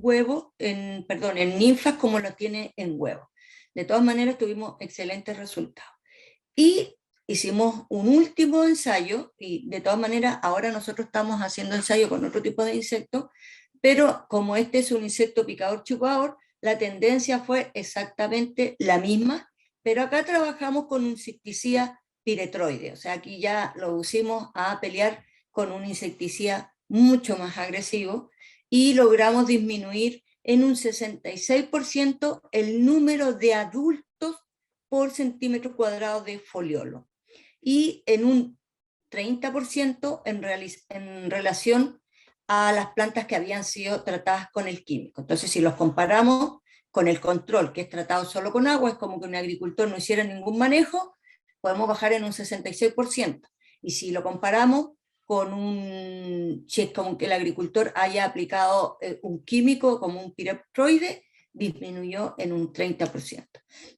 en ninfas como lo tiene en huevos. De todas maneras, tuvimos excelentes resultados. Y hicimos un último ensayo, y de todas maneras, ahora nosotros estamos haciendo ensayo con otro tipo de insectos, pero como este es un insecto picador chupador, la tendencia fue exactamente la misma, pero acá trabajamos con un insecticida piretroide, o sea, aquí ya lo pusimos a pelear con un insecticida mucho más agresivo, y logramos disminuir en un 66% el número de adultos por centímetro cuadrado de foliolo, y en un 30% en relación a las plantas que habían sido tratadas con el químico. Entonces, si los comparamos con el control, que es tratado solo con agua, es como que un agricultor no hiciera ningún manejo, podemos bajar en un 66%. Y si lo comparamos si es como que el agricultor haya aplicado un químico como un piretroide, disminuyó en un 30%.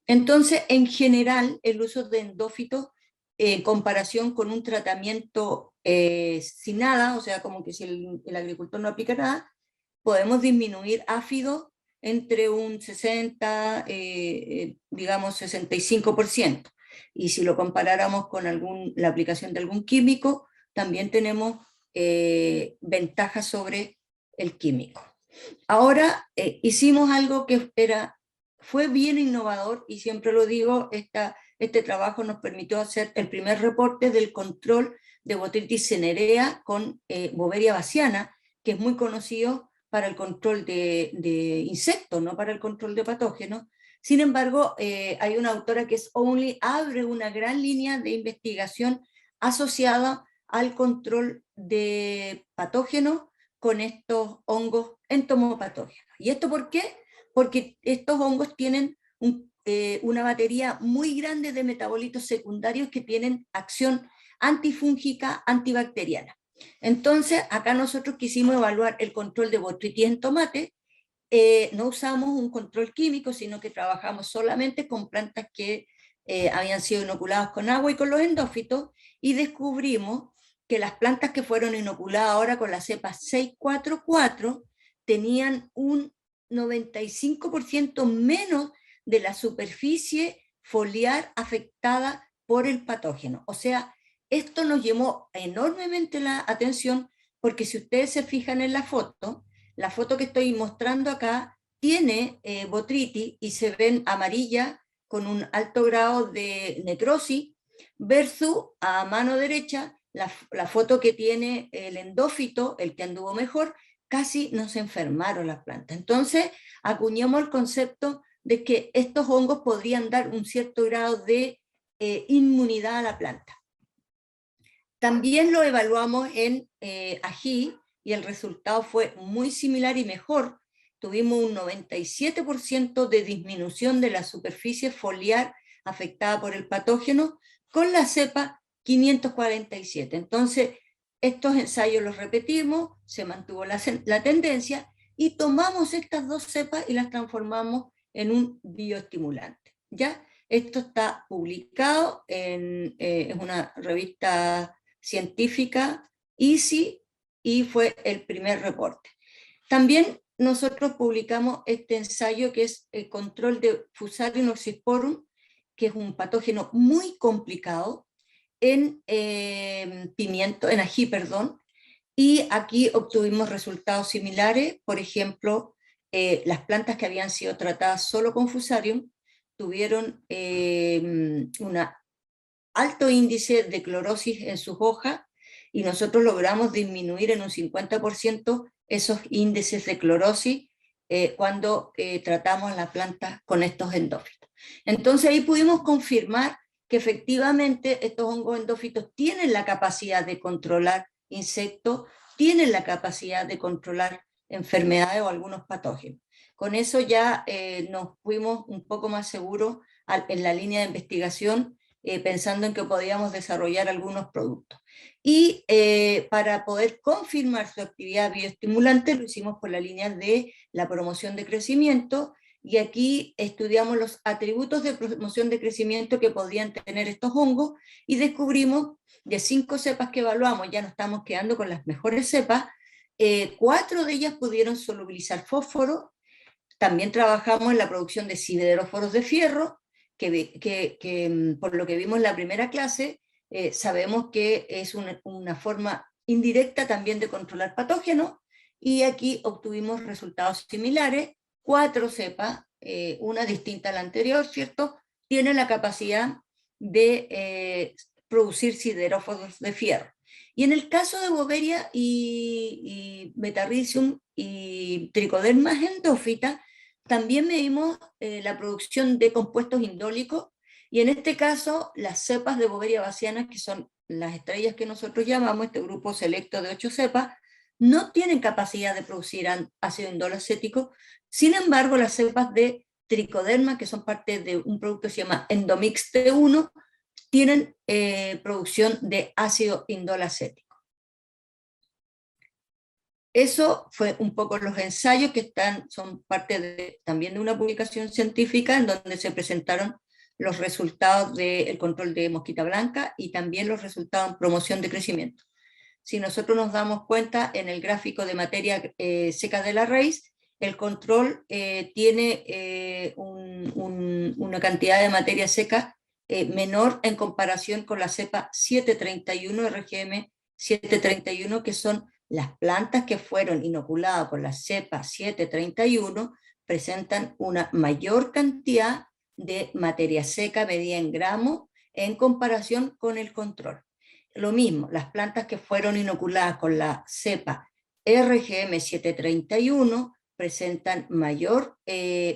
Entonces, en general, el uso de endófitos en comparación con un tratamiento sin nada, o sea, como que si el agricultor no aplica nada, podemos disminuir áfido entre un 60, digamos 65%. Y si lo comparáramos con la aplicación de algún químico, también tenemos ventajas sobre el químico. Ahora hicimos algo que fue bien innovador, y siempre lo digo, este trabajo nos permitió hacer el primer reporte del control de Botrytis cinerea con Boveria bassiana, que es muy conocido para el control de insectos, no para el control de patógenos. Sin embargo, hay una autora que es Only, abre una gran línea de investigación asociada al control de patógenos con estos hongos entomopatógenos. ¿Y esto por qué? Porque estos hongos tienen una batería muy grande de metabolitos secundarios que tienen acción antifúngica, antibacteriana. Entonces, acá nosotros quisimos evaluar el control de botrytis en tomate. No usamos un control químico, sino que trabajamos solamente con plantas que habían sido inoculadas con agua y con los endófitos, y descubrimos que las plantas que fueron inoculadas ahora con la cepa 644 tenían un 95% menos de la superficie foliar afectada por el patógeno. O sea, esto nos llamó enormemente la atención, porque si ustedes se fijan en la foto que estoy mostrando acá tiene botrytis y se ven amarilla con un alto grado de necrosis, versus a mano derecha la foto que tiene el endófito, el que anduvo mejor, casi no se enfermaron las plantas. Entonces acuñamos el concepto de que estos hongos podrían dar un cierto grado de inmunidad a la planta. También lo evaluamos en ají, y el resultado fue muy similar y mejor. Tuvimos un 97% de disminución de la superficie foliar afectada por el patógeno con la cepa 547. Entonces, estos ensayos los repetimos, se mantuvo la tendencia, y tomamos estas dos cepas y las transformamos en un bioestimulante, ¿ya? Esto está publicado es una revista científica, EASY, y fue el primer reporte. También nosotros publicamos este ensayo que es el control de Fusarium oxysporum, que es un patógeno muy complicado en pimiento, en ají, perdón, y aquí obtuvimos resultados similares. Por ejemplo, las plantas que habían sido tratadas solo con Fusarium tuvieron un alto índice de clorosis en sus hojas, y nosotros logramos disminuir en un 50% esos índices de clorosis cuando tratamos las plantas con estos endófitos. Entonces ahí pudimos confirmar que efectivamente estos hongos endófitos tienen la capacidad de controlar insectos, tienen la capacidad de controlar enfermedades o algunos patógenos. Con eso ya nos fuimos un poco más seguros en la línea de investigación, pensando en que podíamos desarrollar algunos productos. Y para poder confirmar su actividad bioestimulante lo hicimos por la línea de la promoción de crecimiento, y aquí estudiamos los atributos de promoción de crecimiento que podían tener estos hongos, y descubrimos de 5 cepas que evaluamos, ya nos estamos quedando con las mejores cepas, 4 de ellas pudieron solubilizar fósforo. También trabajamos en la producción de sideróforos de fierro, que por lo que vimos en la primera clase, sabemos que es una forma indirecta también de controlar patógenos, y aquí obtuvimos resultados similares. 4 cepas, una distinta a la anterior, ¿cierto?, tienen la capacidad de producir sideróforos de fierro. Y en el caso de Boveria y Metarrhizium y Trichoderma endófita, también medimos la producción de compuestos indólicos, y en este caso las cepas de Boveria bassiana, que son las estrellas que nosotros llamamos, este grupo selecto de 8 cepas, no tienen capacidad de producir ácido indolo acético. Sin embargo, las cepas de Trichoderma, que son parte de un producto que se llama Endomix T1, tienen producción de ácido indolo acético. Eso fue un poco los ensayos que son parte también de una publicación científica en donde se presentaron los resultados del control de mosquita blanca y también los resultados en promoción de crecimiento. Si nosotros nos damos cuenta, en el gráfico de materia seca de la raíz, el control tiene una cantidad de materia seca menor en comparación con la cepa 731, RGM 731, que son las plantas que fueron inoculadas con la cepa 731, presentan una mayor cantidad de materia seca medida en gramos en comparación con el control. Lo mismo, las plantas que fueron inoculadas con la cepa RGM 731 presentan mayor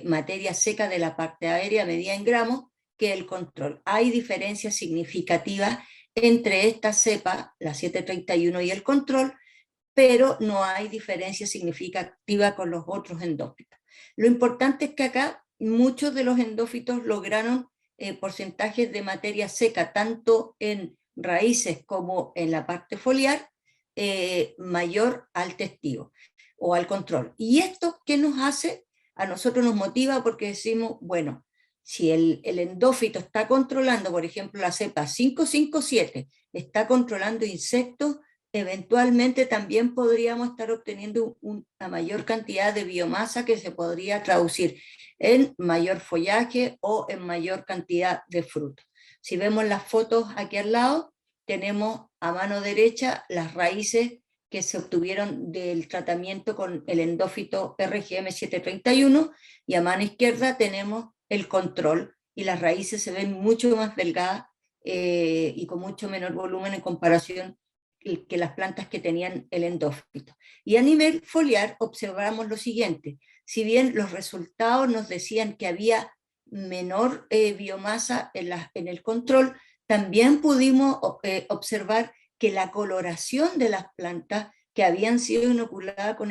materia seca de la parte aérea medida en gramos que el control. Hay diferencias significativas entre esta cepa, la 731, y el control, pero no hay diferencia significativa con los otros endófitos. Lo importante es que acá muchos de los endófitos lograron porcentajes de materia seca, tanto en raíces como en la parte foliar, mayor al testigo o al control. ¿Y esto qué nos hace? A nosotros nos motiva porque decimos, bueno, si el endófito está controlando, por ejemplo, la cepa 557, está controlando insectos, eventualmente también podríamos estar obteniendo una mayor cantidad de biomasa que se podría traducir en mayor follaje o en mayor cantidad de frutos. Si vemos las fotos aquí al lado, tenemos a mano derecha las raíces que se obtuvieron del tratamiento con el endófito RGM 731, y a mano izquierda tenemos el control, y las raíces se ven mucho más delgadas y con mucho menor volumen en comparación que las plantas que tenían el endófito. Y a nivel foliar observamos lo siguiente: si bien los resultados nos decían que había menor biomasa en el control, también pudimos observar que la coloración de las plantas que habían sido inoculadas con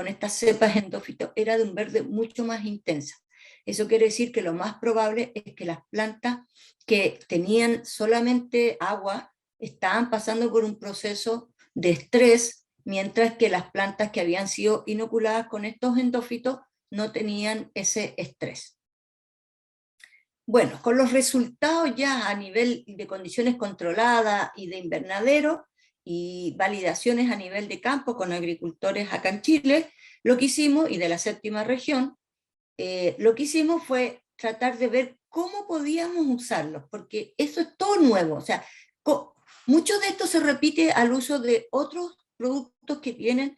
estas cepas endófitos era de un verde mucho más intensa. Eso quiere decir que lo más probable es que las plantas que tenían solamente agua estaban pasando por un proceso de estrés, mientras que las plantas que habían sido inoculadas con estos endófitos no tenían ese estrés. Bueno, con los resultados ya a nivel de condiciones controladas y de invernadero y validaciones a nivel de campo con agricultores acá en Chile, lo que hicimos, y de la séptima región, lo que hicimos fue tratar de ver cómo podíamos usarlos, porque eso es todo nuevo. O sea, mucho de esto se repite al uso de otros productos que tienen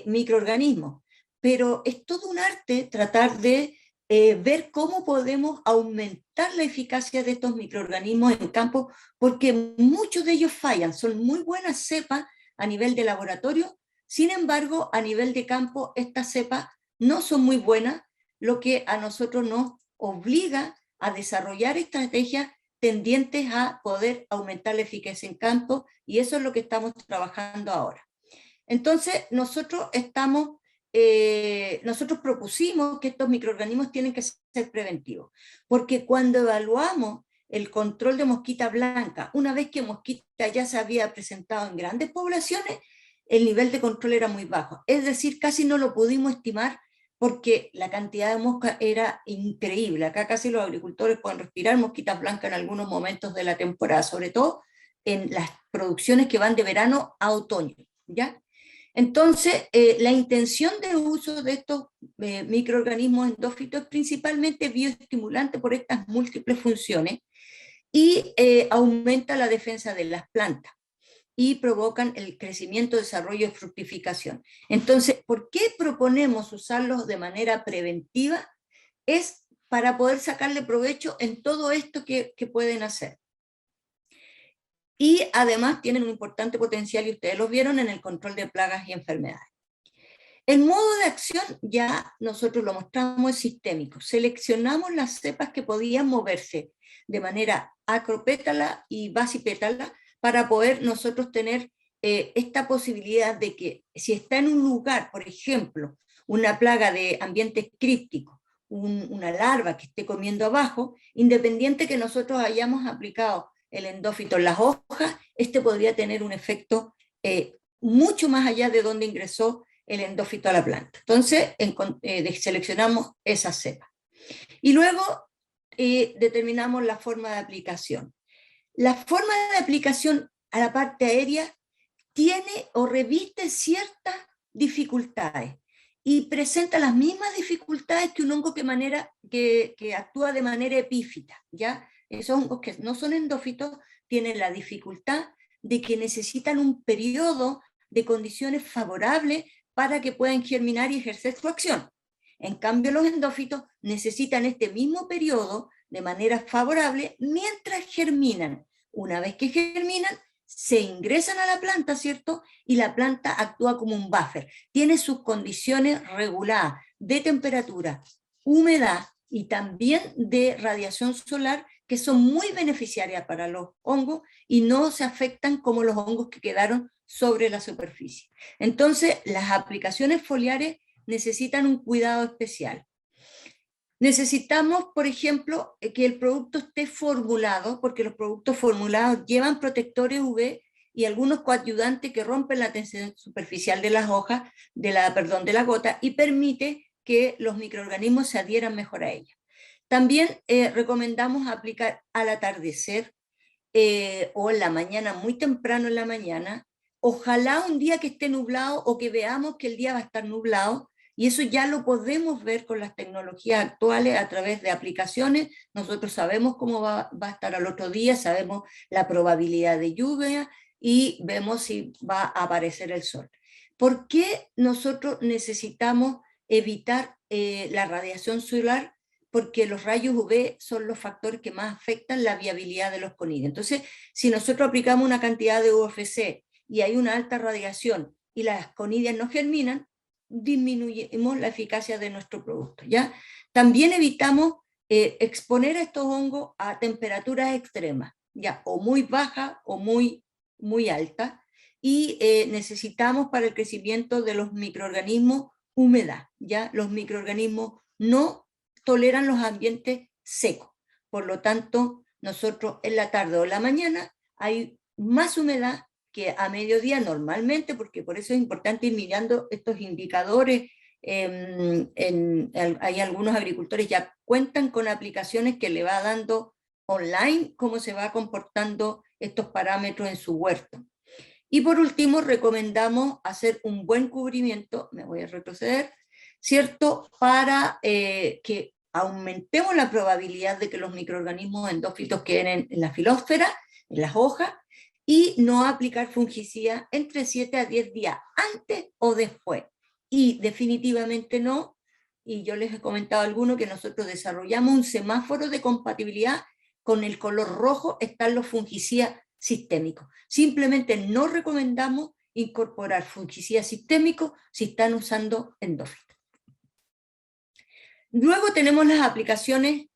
microorganismos, pero es todo un arte tratar de ver cómo podemos aumentar la eficacia de estos microorganismos en campo, porque muchos de ellos fallan, son muy buenas cepas a nivel de laboratorio, sin embargo, a nivel de campo, estas cepas no son muy buenas, lo que a nosotros nos obliga a desarrollar estrategias tendientes a poder aumentar la eficacia en campo, y eso es lo que estamos trabajando ahora. Entonces, nosotros propusimos que estos microorganismos tienen que ser preventivos, porque cuando evaluamos el control de mosquita blanca, una vez que mosquita ya se había presentado en grandes poblaciones, el nivel de control era muy bajo. Es decir, casi no lo pudimos estimar porque la cantidad de moscas era increíble. Acá casi los agricultores pueden respirar mosquitas blancas en algunos momentos de la temporada, sobre todo en las producciones que van de verano a otoño, ¿ya? Entonces, la intención de uso de estos microorganismos endófitos es principalmente bioestimulante por estas múltiples funciones y aumenta la defensa de las plantas y provocan el crecimiento, desarrollo y fructificación. Entonces, ¿por qué proponemos usarlos de manera preventiva? Es para poder sacarle provecho en todo esto que pueden hacer. Y además tienen un importante potencial, y ustedes lo vieron, en el control de plagas y enfermedades. El modo de acción ya nosotros lo mostramos, es sistémico. Seleccionamos las cepas que podían moverse de manera acropétala y basipétala para poder nosotros tener esta posibilidad de que si está en un lugar, por ejemplo, una plaga de ambientes crípticos, una larva que esté comiendo abajo, independiente que nosotros hayamos aplicado el endófito en las hojas, este podría tener un efecto mucho más allá de donde ingresó el endófito a la planta. Entonces, seleccionamos esa cepa. Y luego determinamos la forma de aplicación. La forma de aplicación a la parte aérea tiene o reviste ciertas dificultades y presenta las mismas dificultades que un hongo que actúa de manera epífita, ¿ya? Esos hongos que no son endófitos tienen la dificultad de que necesitan un periodo de condiciones favorables para que puedan germinar y ejercer su acción. En cambio, los endófitos necesitan este mismo periodo de manera favorable mientras germinan. Una vez que germinan, se ingresan a la planta, ¿cierto? Y la planta actúa como un buffer. Tiene sus condiciones reguladas de temperatura, humedad y también de radiación solar, que son muy beneficiarias para los hongos y no se afectan como los hongos que quedaron sobre la superficie. Entonces, las aplicaciones foliares necesitan un cuidado especial. Necesitamos, por ejemplo, que el producto esté formulado, porque los productos formulados llevan protectores UV y algunos coadyuvantes que rompen la tensión superficial de las hojas, de la gota, y permite que los microorganismos se adhieran mejor a ella. También recomendamos aplicar al atardecer o en la mañana, muy temprano en la mañana, ojalá un día que esté nublado o que veamos que el día va a estar nublado, y eso ya lo podemos ver con las tecnologías actuales a través de aplicaciones. Nosotros sabemos cómo va a estar al otro día, sabemos la probabilidad de lluvia y vemos si va a aparecer el sol. ¿Por qué nosotros necesitamos evitar la radiación solar? Porque los rayos UV son los factores que más afectan la viabilidad de los conidios. Entonces, si nosotros aplicamos una cantidad de UFC y hay una alta radiación y las conidias no germinan, disminuimos la eficacia de nuestro producto, ¿ya? También evitamos exponer a estos hongos a temperaturas extremas, ¿ya? O muy bajas o muy altas, y necesitamos para el crecimiento de los microorganismos humedad, ¿ya? Los microorganismos no toleran los ambientes secos. Por lo tanto, nosotros en la tarde o en la mañana hay más humedad que a mediodía normalmente, porque por eso es importante ir mirando estos indicadores hay algunos agricultores ya cuentan con aplicaciones que le va dando online cómo se va comportando estos parámetros en su huerto. Y por último, recomendamos hacer un buen cubrimiento, me voy a retroceder, ¿cierto? Para que aumentemos la probabilidad de que los microorganismos endófitos queden en la filósfera, en las hojas, y no aplicar fungicida entre 7 a 10 días antes o después. Y definitivamente no, y yo les he comentado a algunos que nosotros desarrollamos un semáforo de compatibilidad. Con el color rojo están los fungicidas sistémicos. Simplemente no recomendamos incorporar fungicidas sistémicos si están usando endófitos. Luego tenemos las aplicaciones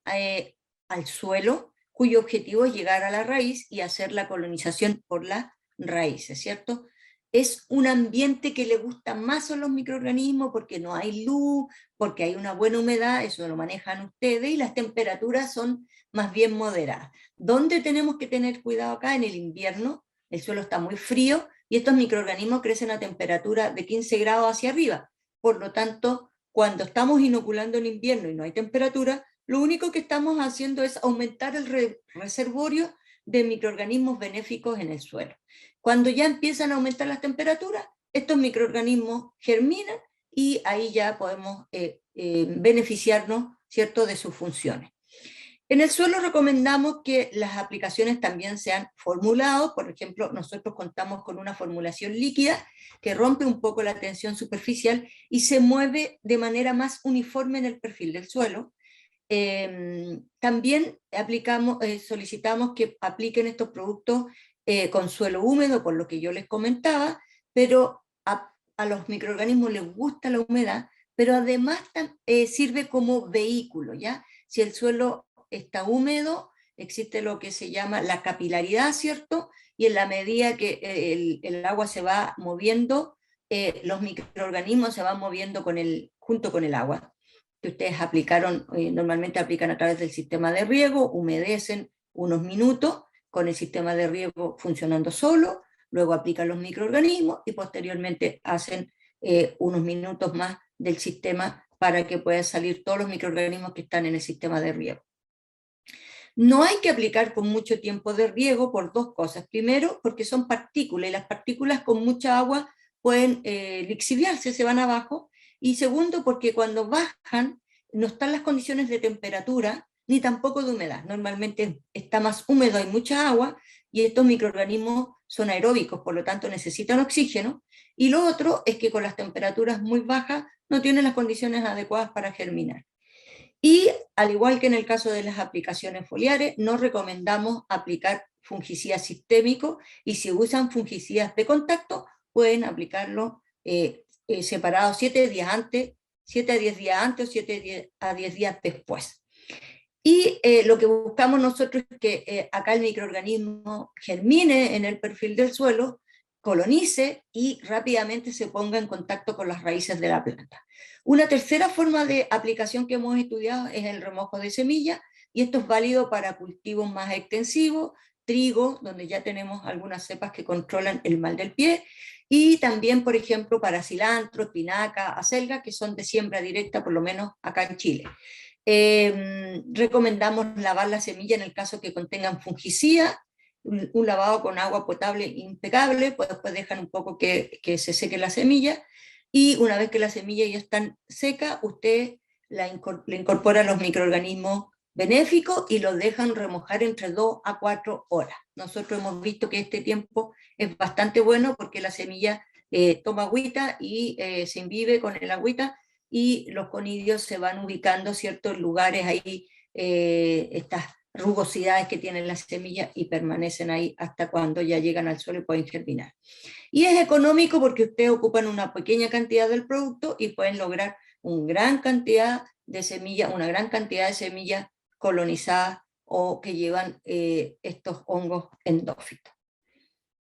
al suelo, cuyo objetivo es llegar a la raíz y hacer la colonización por las raíces, ¿cierto? Es un ambiente que le gusta más a los microorganismos porque no hay luz, porque hay una buena humedad, eso lo manejan ustedes, y las temperaturas son más bien moderadas. ¿Dónde tenemos que tener cuidado acá? En el invierno, el suelo está muy frío y estos microorganismos crecen a temperatura de 15 grados hacia arriba. Por lo tanto, cuando estamos inoculando en invierno y no hay temperatura, lo único que estamos haciendo es aumentar el reservorio de microorganismos benéficos en el suelo. Cuando ya empiezan a aumentar las temperaturas, estos microorganismos germinan y ahí ya podemos beneficiarnos, ¿cierto?, de sus funciones. En el suelo recomendamos que las aplicaciones también sean formuladas. Por ejemplo, nosotros contamos con una formulación líquida que rompe un poco la tensión superficial y se mueve de manera más uniforme en el perfil del suelo. También solicitamos que apliquen estos productos con suelo húmedo, por lo que yo les comentaba, pero a los microorganismos les gusta la humedad, pero además sirve como vehículo, ¿ya? Si el suelo está húmedo, existe lo que se llama la capilaridad, ¿cierto? Y en la medida que el agua se va moviendo, los microorganismos se van moviendo junto con el agua que ustedes aplicaron, normalmente aplican a través del sistema de riego, humedecen unos minutos con el sistema de riego funcionando solo, luego aplican los microorganismos y posteriormente hacen unos minutos más del sistema para que puedan salir todos los microorganismos que están en el sistema de riego. No hay que aplicar con mucho tiempo de riego por dos cosas. Primero, porque son partículas y las partículas con mucha agua pueden lixiviarse, se van abajo. Y segundo, porque cuando bajan no están las condiciones de temperatura ni tampoco de humedad. Normalmente está más húmedo, hay mucha agua y estos microorganismos son aeróbicos, por lo tanto necesitan oxígeno. Y lo otro es que con las temperaturas muy bajas no tienen las condiciones adecuadas para germinar. Y al igual que en el caso de las aplicaciones foliares, no recomendamos aplicar fungicidas sistémicos y si usan fungicidas de contacto, pueden aplicarlo separados 7 días antes, 7 a 10 días antes o 7 a 10 días después. Y lo que buscamos nosotros es que acá el microorganismo germine en el perfil del suelo, colonice y rápidamente se ponga en contacto con las raíces de la planta. Una tercera forma de aplicación que hemos estudiado es el remojo de semillas, y esto es válido para cultivos más extensivos, trigo, donde ya tenemos algunas cepas que controlan el mal del pie, y también, por ejemplo, para cilantro, espinaca, acelga, que son de siembra directa, por lo menos acá en Chile. Recomendamos lavar la semilla en el caso que contengan fungicida, un lavado con agua potable impecable, pues después dejan un poco que se seque la semilla, y una vez que la semilla ya está seca, usted le incorpora los microorganismos benéficos y los dejan remojar entre 2 a 4 horas. Nosotros hemos visto que este tiempo es bastante bueno porque la semilla toma agüita y se imbibe con el agüita, y los conidios se van ubicando ciertos lugares ahí, estas rugosidades que tienen las semillas, y permanecen ahí hasta cuando ya llegan al suelo y pueden germinar. Y es económico porque ustedes ocupan una pequeña cantidad del producto y pueden lograr una gran cantidad de semillas colonizadas o que llevan estos hongos endófitos.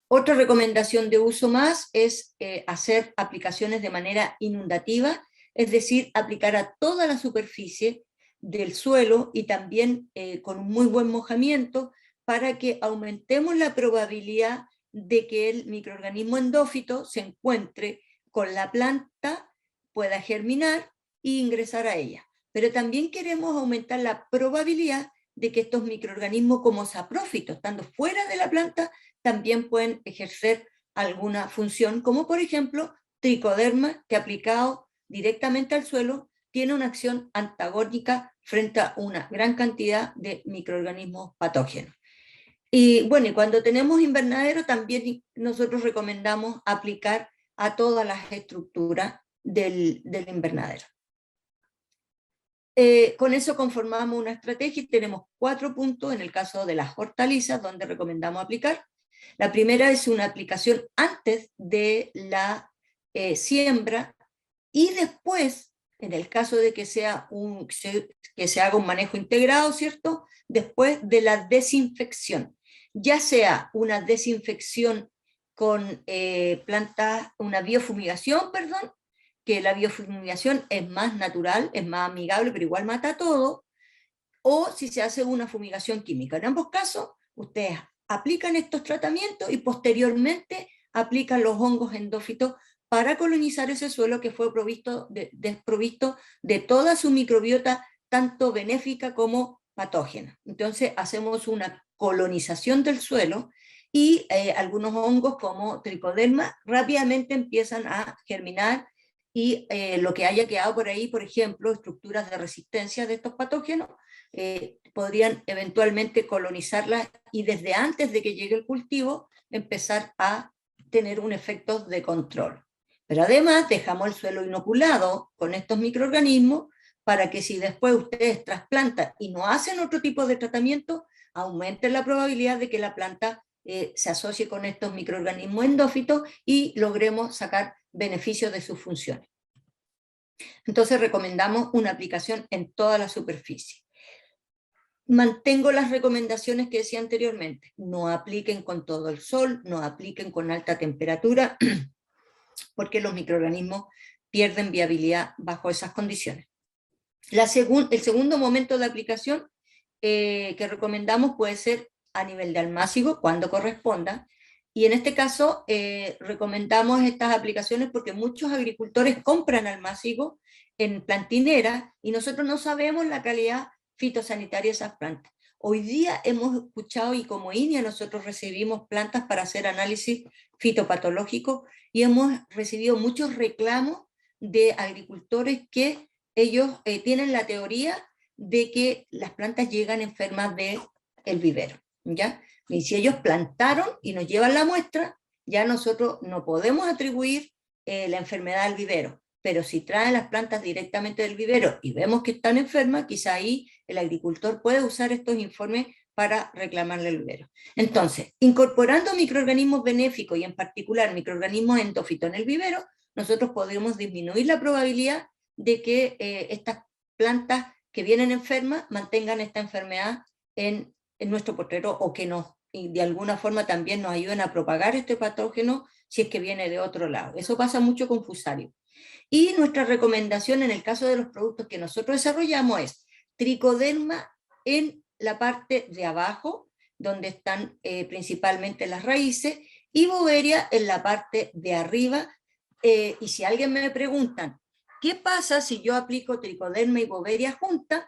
Otra recomendación de uso más es hacer aplicaciones de manera inundativa, es decir, aplicar a toda la superficie del suelo y también con un muy buen mojamiento para que aumentemos la probabilidad de que el microorganismo endófito se encuentre con la planta pueda germinar e ingresar a ella. Pero también queremos aumentar la probabilidad de que estos microorganismos como saprófitos, estando fuera de la planta, también pueden ejercer alguna función, como por ejemplo tricoderma, que aplicado directamente al suelo tiene una acción antagónica frente a una gran cantidad de microorganismos patógenos. Y bueno, y cuando tenemos invernadero también nosotros recomendamos aplicar a todas las estructuras del invernadero. Con eso conformamos una estrategia y tenemos 4 puntos en el caso de las hortalizas donde recomendamos aplicar. La primera es una aplicación antes de la siembra y después, en el caso de que se haga un manejo integrado, ¿cierto? Después de la desinfección, ya sea una desinfección con plantas, una biofumigación, perdón, que la biofumigación es más natural, es más amigable, pero igual mata todo, o si se hace una fumigación química. En ambos casos, ustedes aplican estos tratamientos y posteriormente aplican los hongos endófitos para colonizar ese suelo que fue desprovisto de toda su microbiota, tanto benéfica como patógena. Entonces hacemos una colonización del suelo y algunos hongos como tricoderma rápidamente empiezan a germinar y lo que haya quedado por ahí, por ejemplo, estructuras de resistencia de estos patógenos, podrían eventualmente colonizarlas y desde antes de que llegue el cultivo empezar a tener un efecto de control. Pero además dejamos el suelo inoculado con estos microorganismos para que si después ustedes trasplantan y no hacen otro tipo de tratamiento, aumenten la probabilidad de que la planta se asocie con estos microorganismos endófitos y logremos sacar beneficios de sus funciones. Entonces recomendamos una aplicación en toda la superficie. Mantengo las recomendaciones que decía anteriormente, no apliquen con todo el sol, no apliquen con alta temperatura, porque los microorganismos pierden viabilidad bajo esas condiciones. El segundo momento de aplicación que recomendamos puede ser a nivel de almácigo, cuando corresponda, y en este caso recomendamos estas aplicaciones porque muchos agricultores compran almácigo en plantineras y nosotros no sabemos la calidad fitosanitaria de esas plantas. Hoy día hemos escuchado y como INEA nosotros recibimos plantas para hacer análisis fitopatológico y hemos recibido muchos reclamos de agricultores que ellos tienen la teoría de que las plantas llegan enfermas del vivero, ¿ya? Y si ellos plantaron y nos llevan la muestra, ya nosotros no podemos atribuir la enfermedad al vivero, pero si traen las plantas directamente del vivero y vemos que están enfermas, quizá ahí el agricultor puede usar estos informes para reclamarle al vivero. Entonces, incorporando microorganismos benéficos y en particular microorganismos endófitos en el vivero, nosotros podemos disminuir la probabilidad de que estas plantas que vienen enfermas mantengan esta enfermedad en nuestro potrero o que de alguna forma también nos ayuden a propagar este patógeno si es que viene de otro lado. Eso pasa mucho con fusarium. Y nuestra recomendación en el caso de los productos que nosotros desarrollamos es tricoderma en la parte de abajo, donde están principalmente las raíces, y boveria en la parte de arriba. Y si alguien me preguntan, ¿qué pasa si yo aplico tricoderma y boveria juntas?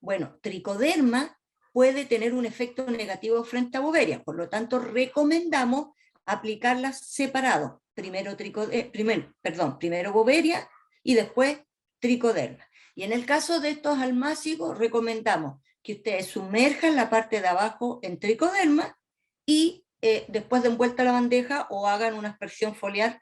Bueno, tricoderma puede tener un efecto negativo frente a boveria, por lo tanto recomendamos aplicarlas separado. Primero boveria y después tricoderma. Y en el caso de estos almácigos recomendamos que ustedes sumerjan la parte de abajo en tricoderma y después den vuelta a la bandeja o hagan una aspersión foliar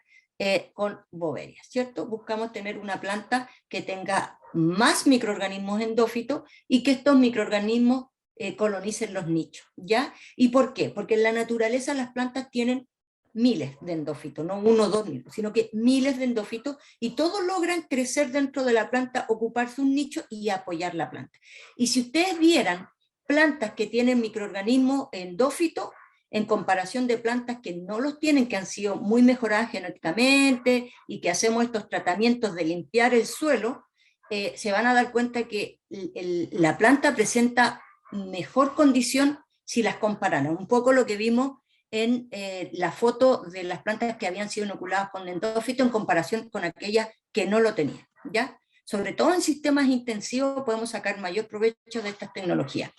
con boveria, ¿cierto? Buscamos tener una planta que tenga más microorganismos endófitos y que estos microorganismos colonicen los nichos, ¿ya? ¿Y por qué? Porque en la naturaleza las plantas tienen miles de endófitos, no 1 o 2, sino que miles de endófitos, y todos logran crecer dentro de la planta, ocuparse un nicho y apoyar la planta. Y si ustedes vieran plantas que tienen microorganismos endófitos, en comparación de plantas que no los tienen, que han sido muy mejoradas genéticamente y que hacemos estos tratamientos de limpiar el suelo, se van a dar cuenta que la planta presenta mejor condición si las comparan. Un poco lo que vimos en la foto de las plantas que habían sido inoculadas con endófito en comparación con aquellas que no lo tenían, ¿ya? Sobre todo en sistemas intensivos podemos sacar mayor provecho de estas tecnologías.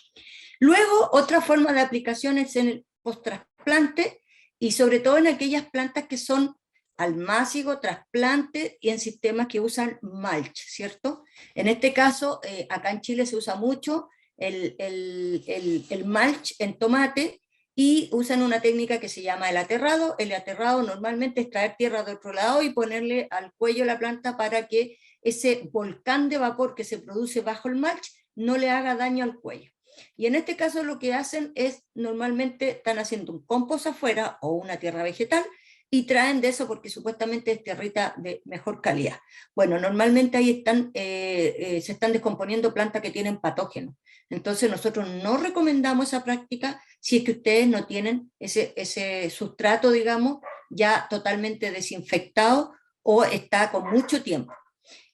Luego, otra forma de aplicación es en el post-trasplante y sobre todo en aquellas plantas que son almácigo, trasplante y en sistemas que usan mulch, ¿cierto? En este caso, acá en Chile se usa mucho el mulch en tomate y usan una técnica que se llama el aterrado. El aterrado normalmente es traer tierra de otro lado y ponerle al cuello la planta para que ese volcán de vapor que se produce bajo el mulch no le haga daño al cuello. Y en este caso lo que hacen es, normalmente están haciendo un compost afuera o una tierra vegetal y traen de eso porque supuestamente es tierrita de mejor calidad. Bueno, normalmente ahí están, se están descomponiendo plantas que tienen patógenos. Entonces nosotros no recomendamos esa práctica si es que ustedes no tienen ese sustrato, digamos, ya totalmente desinfectado o está con mucho tiempo.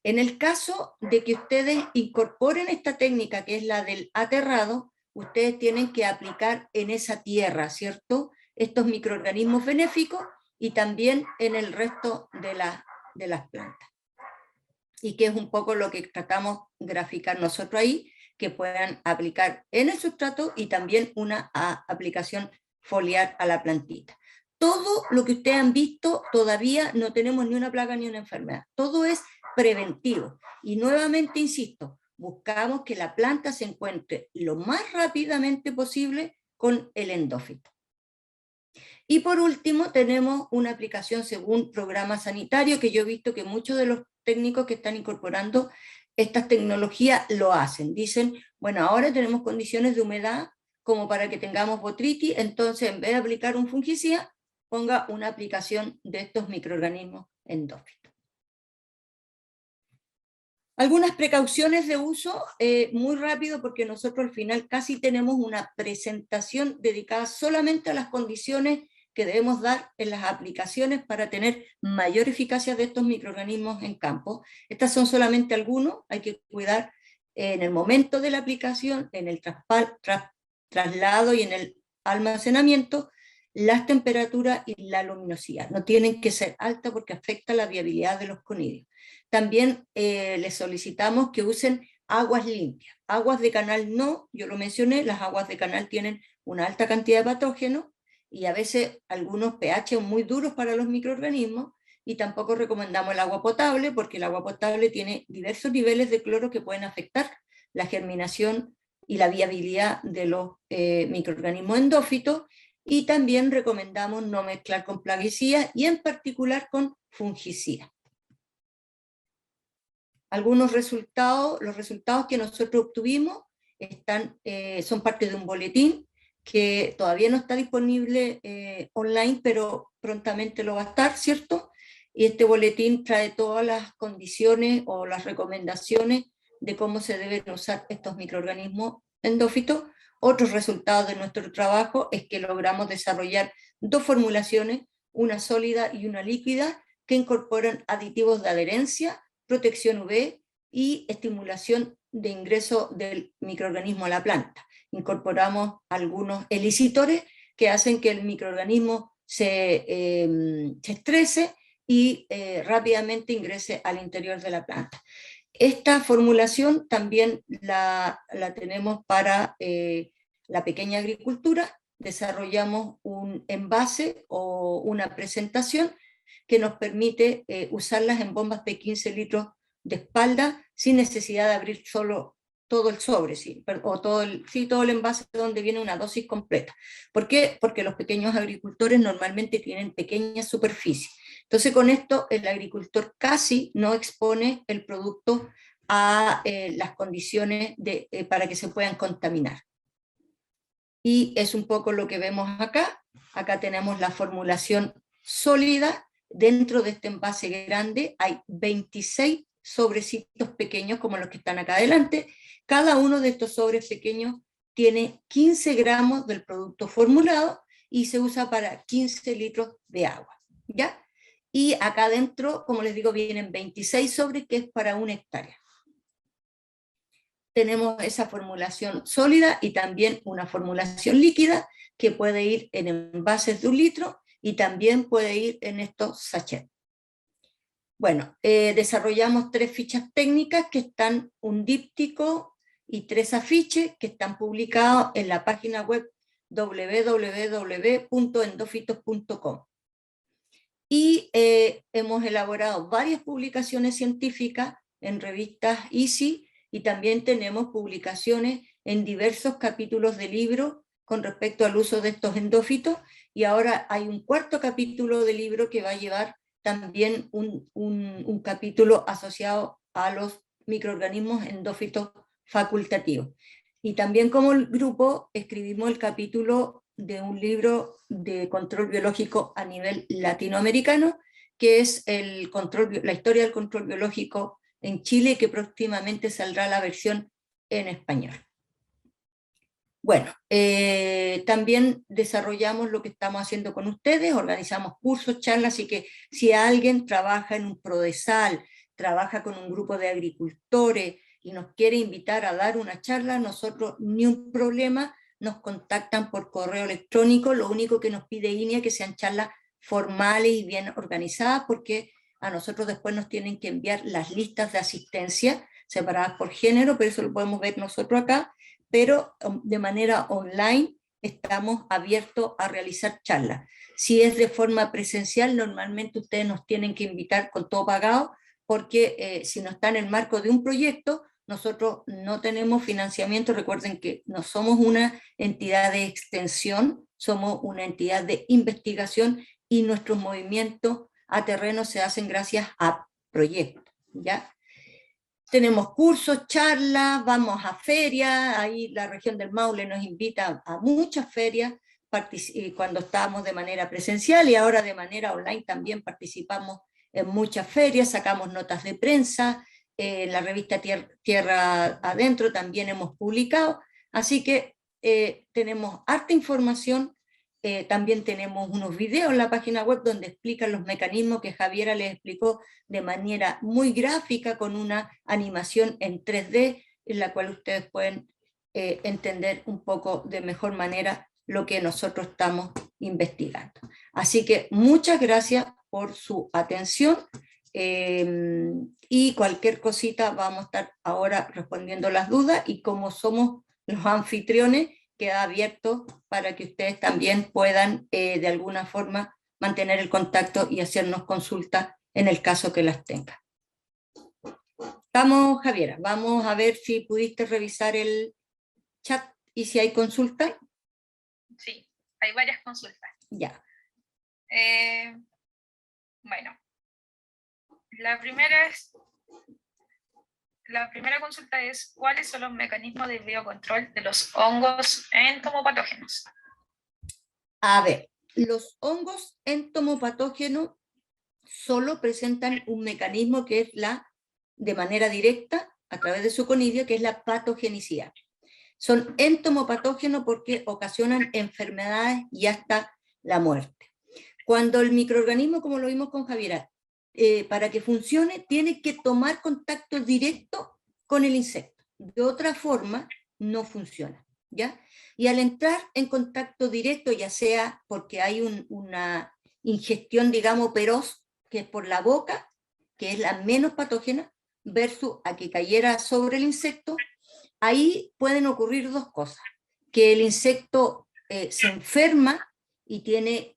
En el caso de que ustedes incorporen esta técnica, que es la del aterrado, ustedes tienen que aplicar en esa tierra, ¿cierto? Estos microorganismos benéficos y también en el resto de las plantas. Y que es un poco lo que tratamos de graficar nosotros ahí, que puedan aplicar en el sustrato y también una aplicación foliar a la plantita. Todo lo que ustedes han visto, todavía no tenemos ni una plaga ni una enfermedad. Todo es preventivo. Y nuevamente insisto, buscamos que la planta se encuentre lo más rápidamente posible con el endófito. Y por último tenemos una aplicación según programa sanitario, que yo he visto que muchos de los técnicos que están incorporando estas tecnologías lo hacen. Dicen, bueno, ahora tenemos condiciones de humedad como para que tengamos botritis, entonces en vez de aplicar un fungicida, ponga una aplicación de estos microorganismos endófitos. Algunas precauciones de uso, muy rápido, porque nosotros al final casi tenemos una presentación dedicada solamente a las condiciones que debemos dar en las aplicaciones para tener mayor eficacia de estos microorganismos en campo. Estas son solamente algunos, hay que cuidar en el momento de la aplicación, en el traslado y en el almacenamiento, las temperaturas y la luminosidad. No tienen que ser altas porque afecta la viabilidad de los conidios. También les solicitamos que usen aguas limpias. Aguas de canal no, yo lo mencioné, las aguas de canal tienen una alta cantidad de patógenos y a veces algunos pH muy duros para los microorganismos, y tampoco recomendamos el agua potable porque el agua potable tiene diversos niveles de cloro que pueden afectar la germinación y la viabilidad de los microorganismos endófitos, y también recomendamos no mezclar con plaguicidas y en particular con fungicidas. Algunos resultados, los resultados que nosotros obtuvimos son parte de un boletín que todavía no está disponible online, pero prontamente lo va a estar, ¿cierto? Y este boletín trae todas las condiciones o las recomendaciones de cómo se deben usar estos microorganismos endófitos. Otros resultados de nuestro trabajo es que logramos desarrollar dos formulaciones, una sólida y una líquida, que incorporan aditivos de adherencia, protección UV y estimulación de ingreso del microorganismo a la planta. Incorporamos algunos elicitores que hacen que el microorganismo se estrese y rápidamente ingrese al interior de la planta. Esta formulación también la tenemos para la pequeña agricultura. Desarrollamos un envase o una presentación que nos permite usarlas en bombas de 15 litros de espalda sin necesidad de abrir solo todo el sobre, o todo el envase donde viene una dosis completa. ¿Por qué? Porque los pequeños agricultores normalmente tienen pequeñas superficies. Entonces con esto el agricultor casi no expone el producto a las condiciones para que se puedan contaminar. Y es un poco lo que vemos acá. Acá tenemos la formulación sólida. Dentro de este envase grande hay 26 sobrecitos pequeños como los que están acá adelante. Cada uno de estos sobres pequeños tiene 15 gramos del producto formulado y se usa para 15 litros de agua, ¿ya? Y acá adentro, como les digo, vienen 26 sobres, que es para 1 hectárea. Tenemos esa formulación sólida y también una formulación líquida que puede ir en envases de 1 litro y también puede ir en estos sachets. Bueno, desarrollamos 3 fichas técnicas que están, un díptico y 3 afiches que están publicados en la página web www.endofitos.com. Y hemos elaborado varias publicaciones científicas en revistas ISI y también tenemos publicaciones en diversos capítulos de libros con respecto al uso de estos endófitos, y ahora hay un 4º capítulo de libro que va a llevar también un capítulo asociado a los microorganismos endófitos facultativos. Y también como el grupo escribimos el capítulo de un libro de control biológico a nivel latinoamericano, que es la historia del control biológico en Chile, que próximamente saldrá la versión en español. Bueno, también desarrollamos lo que estamos haciendo con ustedes, organizamos cursos, charlas, así que si alguien trabaja en un Prodesal, trabaja con un grupo de agricultores y nos quiere invitar a dar una charla, nosotros ni un problema, nos contactan por correo electrónico, lo único que nos pide INEA es que sean charlas formales y bien organizadas, porque a nosotros después nos tienen que enviar las listas de asistencia separadas por género, pero eso lo podemos ver nosotros acá, pero de manera online estamos abiertos a realizar charlas. Si es de forma presencial, normalmente ustedes nos tienen que invitar con todo pagado, porque si no está en el marco de un proyecto, nosotros no tenemos financiamiento. Recuerden que no somos una entidad de extensión, somos una entidad de investigación, y nuestros movimientos a terreno se hacen gracias a proyectos, ¿ya? Tenemos cursos, charlas, vamos a ferias, ahí la región del Maule nos invita a muchas ferias, cuando estábamos de manera presencial, y ahora de manera online también participamos en muchas ferias, sacamos notas de prensa, en la revista Tierra Adentro también hemos publicado, así que tenemos harta información. También tenemos unos videos en la página web donde explican los mecanismos que Javiera les explicó de manera muy gráfica, con una animación en 3D, en la cual ustedes pueden entender un poco de mejor manera lo que nosotros estamos investigando. Así que muchas gracias por su atención, y cualquier cosita vamos a estar ahora respondiendo las dudas, y como somos los anfitriones, queda abierto para que ustedes también puedan de alguna forma mantener el contacto y hacernos consultas en el caso que las tengan. Vamos, Javiera, vamos a ver si pudiste revisar el chat y si hay consultas. Sí, hay varias consultas. Ya. Bueno, la primera consulta es: ¿cuáles son los mecanismos de biocontrol de los hongos entomopatógenos? A ver, los hongos entomopatógenos solo presentan un mecanismo que es de manera directa, a través de su conidio, que es la patogenicidad. Son entomopatógenos porque ocasionan enfermedades y hasta la muerte. Cuando el microorganismo, como lo vimos con Javiera, para que funcione, tiene que tomar contacto directo con el insecto. De otra forma, no funciona, ¿ya? Y al entrar en contacto directo, ya sea porque hay una ingestión, digamos, feroz, que es por la boca, que es la menos patógena, versus a que cayera sobre el insecto, ahí pueden ocurrir 2 cosas: que el insecto se enferma y tiene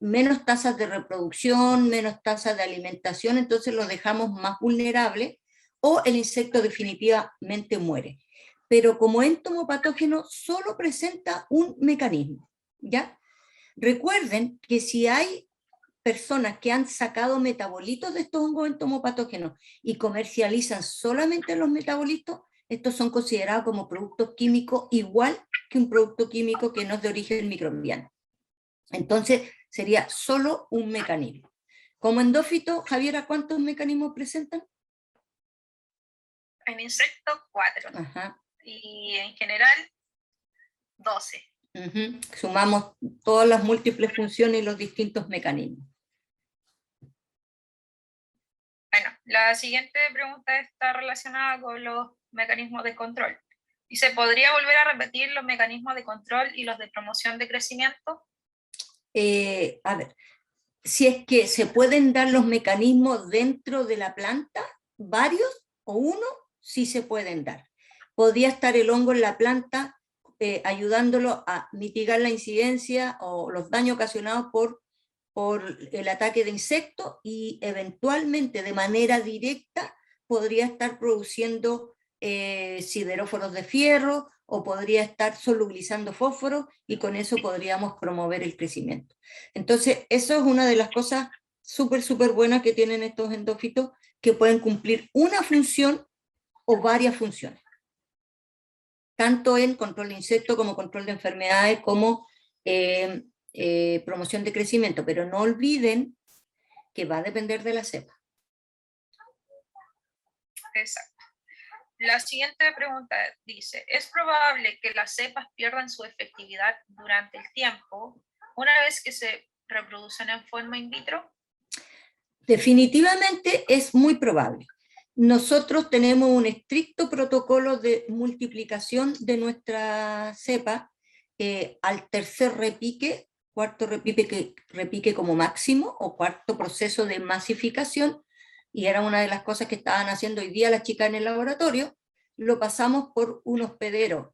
menos tasas de reproducción, menos tasas de alimentación, entonces lo dejamos más vulnerable, o el insecto definitivamente muere. Pero como entomopatógeno solo presenta un mecanismo, ¿ya? Recuerden que si hay personas que han sacado metabolitos de estos hongos entomopatógenos y comercializan solamente los metabolitos, estos son considerados como productos químicos, igual que un producto químico que no es de origen microbiano. Entonces sería solo un mecanismo. Como endófito, Javiera, ¿cuántos mecanismos presentan? En insectos, 4. Ajá. Y en general, 12. Sumamos todas las múltiples funciones y los distintos mecanismos. Bueno, la siguiente pregunta está relacionada con los mecanismos de control. Dice: ¿podría volver a repetir los mecanismos de control y los de promoción de crecimiento? A ver, si es que se pueden dar los mecanismos dentro de la planta, varios o uno, sí se pueden dar. Podría estar el hongo en la planta ayudándolo a mitigar la incidencia o los daños ocasionados por el ataque de insectos y eventualmente de manera directa podría estar produciendo sideróforos de fierro o podría estar solubilizando fósforo y con eso podríamos promover el crecimiento. Entonces, eso es una de las cosas súper buenas que tienen estos endófitos, que pueden cumplir una función o varias funciones, tanto en control de insectos como control de enfermedades, como promoción de crecimiento, pero no olviden que va a depender de la cepa. Exacto. La siguiente pregunta dice, ¿es probable que las cepas pierdan su efectividad durante el tiempo una vez que se reproducen en forma in vitro? Definitivamente es muy probable. Nosotros tenemos un estricto protocolo de multiplicación de nuestra cepa al tercer repique, cuarto repique como máximo, o cuarto proceso de masificación, y era una de las cosas que estaban haciendo hoy día las chicas en el laboratorio, lo pasamos por un hospedero.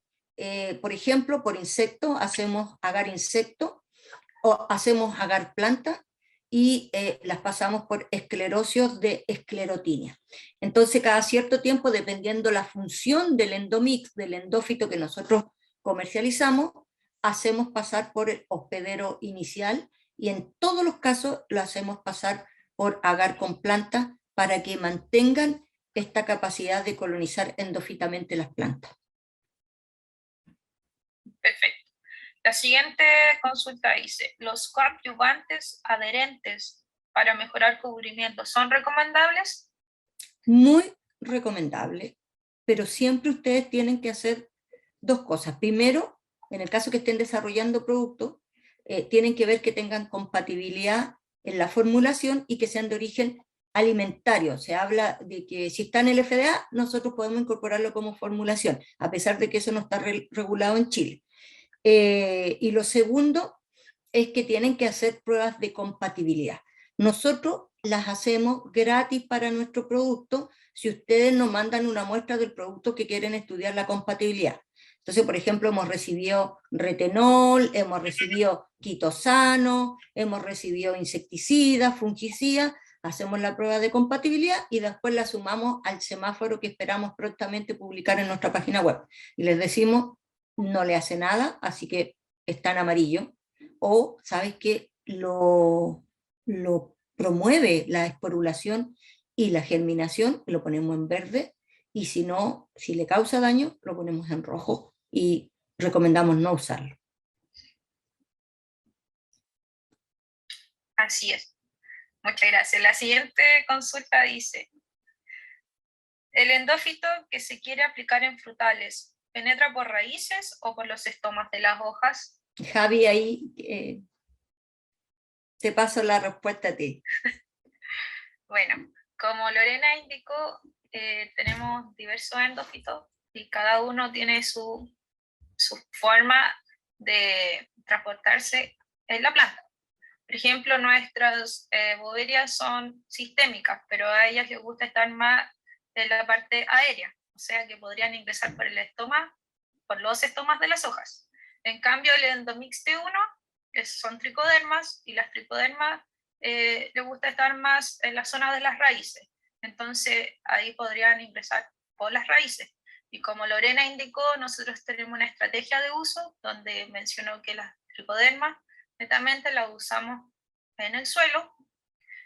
Por ejemplo, por insectos, hacemos agar insecto, o hacemos agar planta, y las pasamos por esclerosios de esclerotinia. Entonces, cada cierto tiempo, dependiendo la función del endomix, del endófito que nosotros comercializamos, hacemos pasar por el hospedero inicial, y en todos los casos lo hacemos pasar por agar con plantas para que mantengan esta capacidad de colonizar endófitamente las plantas. Perfecto. La siguiente consulta dice, ¿los coadyuvantes adherentes para mejorar cubrimiento son recomendables? Muy recomendable, pero siempre ustedes tienen que hacer dos cosas. Primero, en el caso que estén desarrollando productos, tienen que ver que tengan compatibilidad en la formulación y que sean de origen alimentario. Se habla de que si está en el FDA, nosotros podemos incorporarlo como formulación, a pesar de que eso no está regulado en Chile. Y lo segundo es que tienen que hacer pruebas de compatibilidad. Nosotros las hacemos gratis para nuestro producto si ustedes nos mandan una muestra del producto que quieren estudiar la compatibilidad. Entonces, por ejemplo, hemos recibido retenol, hemos recibido quitosano, hemos recibido insecticidas, fungicidas, hacemos la prueba de compatibilidad y después la sumamos al semáforo que esperamos prontamente publicar en nuestra página web. Y les decimos, no le hace nada, así que está en amarillo, o sabes que lo promueve la esporulación y la germinación, lo ponemos en verde, y si no, si le causa daño, lo ponemos en rojo y recomendamos no usarlo. Así es. Muchas gracias. La siguiente consulta dice, ¿el endófito que se quiere aplicar en frutales penetra por raíces o por los estomas de las hojas? Javi, ahí te paso la respuesta a ti. Bueno, como Lorena indicó, tenemos diversos endófitos y cada uno tiene su forma de transportarse en la planta. Por ejemplo, nuestras boberias son sistémicas, pero a ellas les gusta estar más en la parte aérea, o sea que podrían ingresar por el estoma, por los estomas de las hojas. En cambio, el endomix T1 son tricodermas, y las tricodermas les gusta estar más en la zona de las raíces. Entonces, ahí podrían ingresar por las raíces. Y como Lorena indicó, nosotros tenemos una estrategia de uso donde mencionó que las tricodermas netamente las usamos en el suelo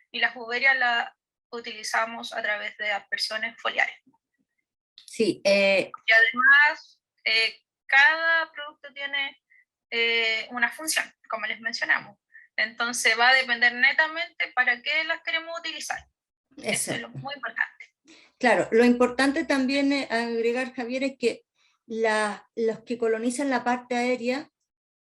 y las boberias las utilizamos a través de aspersiones foliares. Sí. Y además, cada producto tiene una función, como les mencionamos. Entonces va a depender netamente para qué las queremos utilizar. Eso es lo muy importante. Claro, lo importante también agregar, Javier, es que los que colonizan la parte aérea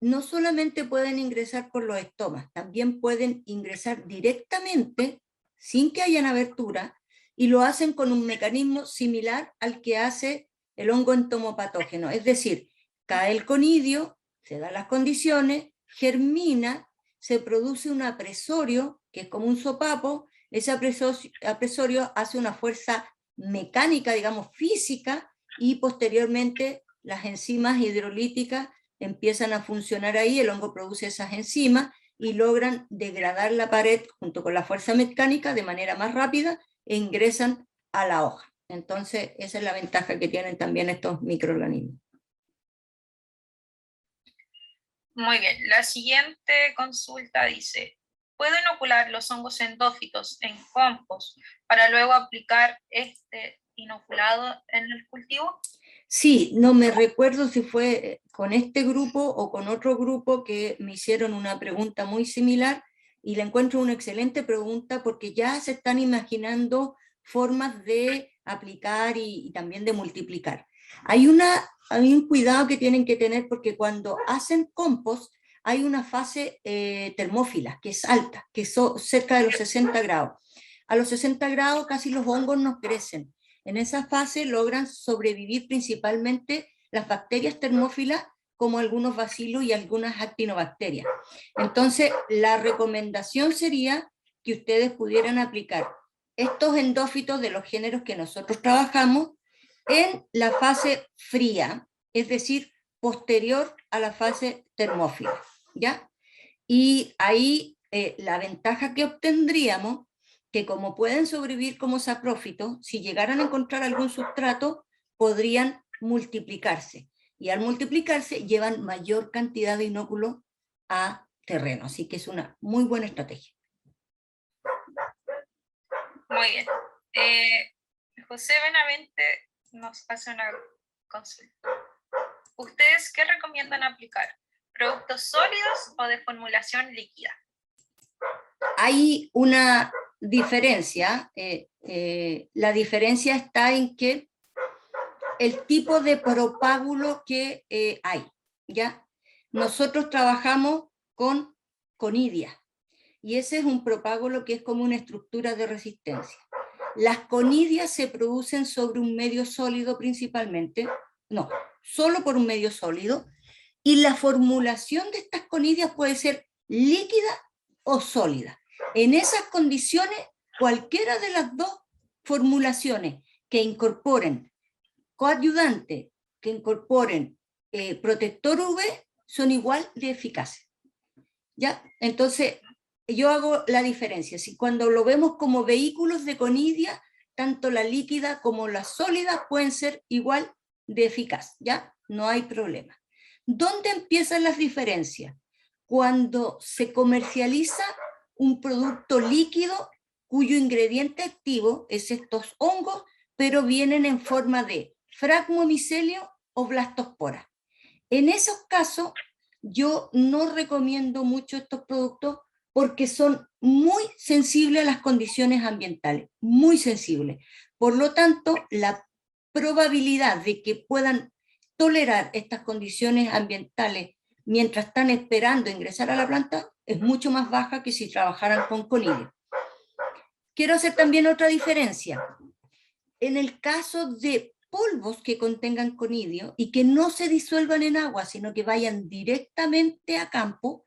no solamente pueden ingresar por los estomas, también pueden ingresar directamente sin que hayan abertura, y lo hacen con un mecanismo similar al que hace el hongo entomopatógeno. Es decir, cae el conidio, se dan las condiciones, germina, se produce un apresorio que es como un sopapo, ese apresorio hace una fuerza mecánica, digamos, física, y posteriormente las enzimas hidrolíticas empiezan a funcionar ahí, el hongo produce esas enzimas y logran degradar la pared junto con la fuerza mecánica de manera más rápida e ingresan a la hoja. Entonces, esa es la ventaja que tienen también estos microorganismos. Muy bien, la siguiente consulta dice, ¿puedo inocular los hongos endófitos en compost para luego aplicar este inoculado en el cultivo? Sí, no me recuerdo si fue con este grupo o con otro grupo que me hicieron una pregunta muy similar, y la encuentro una excelente pregunta porque ya se están imaginando formas de aplicar y también de multiplicar. Hay un cuidado que tienen que tener, porque cuando hacen compost hay una fase termófila que es alta, que es cerca de los 60 grados. A los 60 grados casi los hongos no crecen. En esa fase logran sobrevivir principalmente las bacterias termófilas, como algunos bacilos y algunas actinobacterias. Entonces, la recomendación sería que ustedes pudieran aplicar estos endófitos de los géneros que nosotros trabajamos en la fase fría, es decir, posterior a la fase termófila, ¿ya? Y ahí la ventaja que obtendríamos, que como pueden sobrevivir como saprófitos, si llegaran a encontrar algún sustrato, podrían multiplicarse. Y al multiplicarse llevan mayor cantidad de inóculos a terreno. Así que es una muy buena estrategia. Muy bien. José Benavente nos hace una consulta. ¿Ustedes qué recomiendan aplicar? ¿Productos sólidos o de formulación líquida? Hay una diferencia. La diferencia está en que el tipo de propágulo que hay, ¿ya? Nosotros trabajamos con conidia, y ese es un propágulo que es como una estructura de resistencia. Las conidias se producen sobre un medio sólido principalmente, no, solo por un medio sólido, y la formulación de estas conidias puede ser líquida o sólida. En esas condiciones, cualquiera de las dos formulaciones que incorporen coadyuvante, que incorporen protector UV, son igual de eficaces. ¿Ya? Entonces, yo hago la diferencia. Si cuando lo vemos como vehículos de conidia, tanto la líquida como la sólida pueden ser igual de eficaz, ¿ya? No hay problema. ¿Dónde empiezan las diferencias? Cuando se comercializa un producto líquido cuyo ingrediente activo es estos hongos, pero vienen en forma de fragmomicelio o blastospora. En esos casos, yo no recomiendo mucho estos productos porque son muy sensibles a las condiciones ambientales, muy sensibles. Por lo tanto, la probabilidad de que puedan tolerar estas condiciones ambientales mientras están esperando ingresar a la planta es mucho más baja que si trabajaran con conidia. Quiero hacer también otra diferencia. En el caso de polvos que contengan conidio y que no se disuelvan en agua, sino que vayan directamente a campo,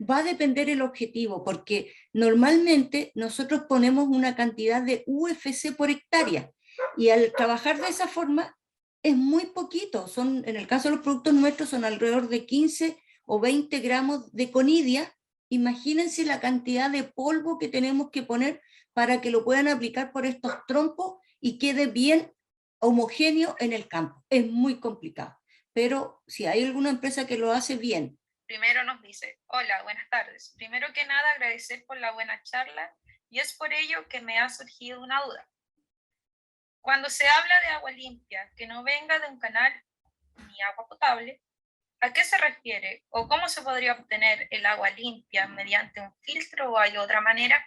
va a depender el objetivo, porque normalmente nosotros ponemos una cantidad de UFC por hectárea, y al trabajar de esa forma es muy poquito. En el caso de los productos nuestros son alrededor de 15 o 20 gramos de conidia. Imagínense la cantidad de polvo que tenemos que poner para que lo puedan aplicar por estos trompos y quede bien homogéneo en el campo. Es muy complicado, pero si hay alguna empresa que lo hace bien. Primero nos dice, hola, buenas tardes. Primero que nada, agradecer por la buena charla, y es por ello que me ha surgido una duda. Cuando se habla de agua limpia, que no venga de un canal ni agua potable, ¿a qué se refiere? ¿O cómo se podría obtener el agua limpia? ¿Mediante un filtro o hay otra manera?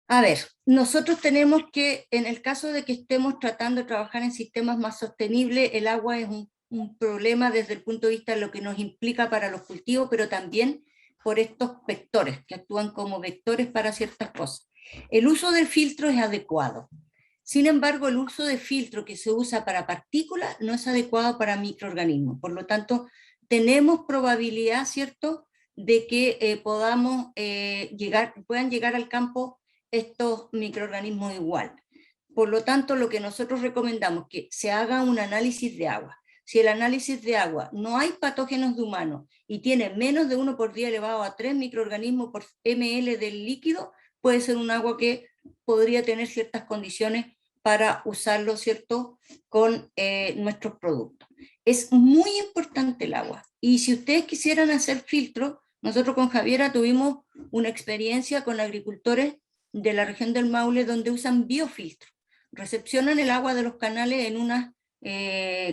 A ver, nosotros tenemos que, en el caso de que estemos tratando de trabajar en sistemas más sostenibles, el agua es un problema desde el punto de vista de lo que nos implica para los cultivos, pero también por estos vectores, que actúan como vectores para ciertas cosas. El uso del filtro es adecuado. Sin embargo, el uso de filtro que se usa para partículas no es adecuado para microorganismos. Por lo tanto, tenemos probabilidad, ¿cierto?, de que puedan llegar al campo estos microorganismos igual. Por lo tanto, lo que nosotros recomendamos es que se haga un análisis de agua. Si el análisis de agua no hay patógenos de humanos y tiene menos de 1 por 10 elevado a 3 microorganismos por ml del líquido, puede ser un agua que podría tener ciertas condiciones para usarlo, ¿cierto?, con nuestros productos. Es muy importante el agua. Y si ustedes quisieran hacer filtros, nosotros con Javiera tuvimos una experiencia con agricultores de la región del Maule donde usan biofiltros. Recepcionan el agua de los canales en unas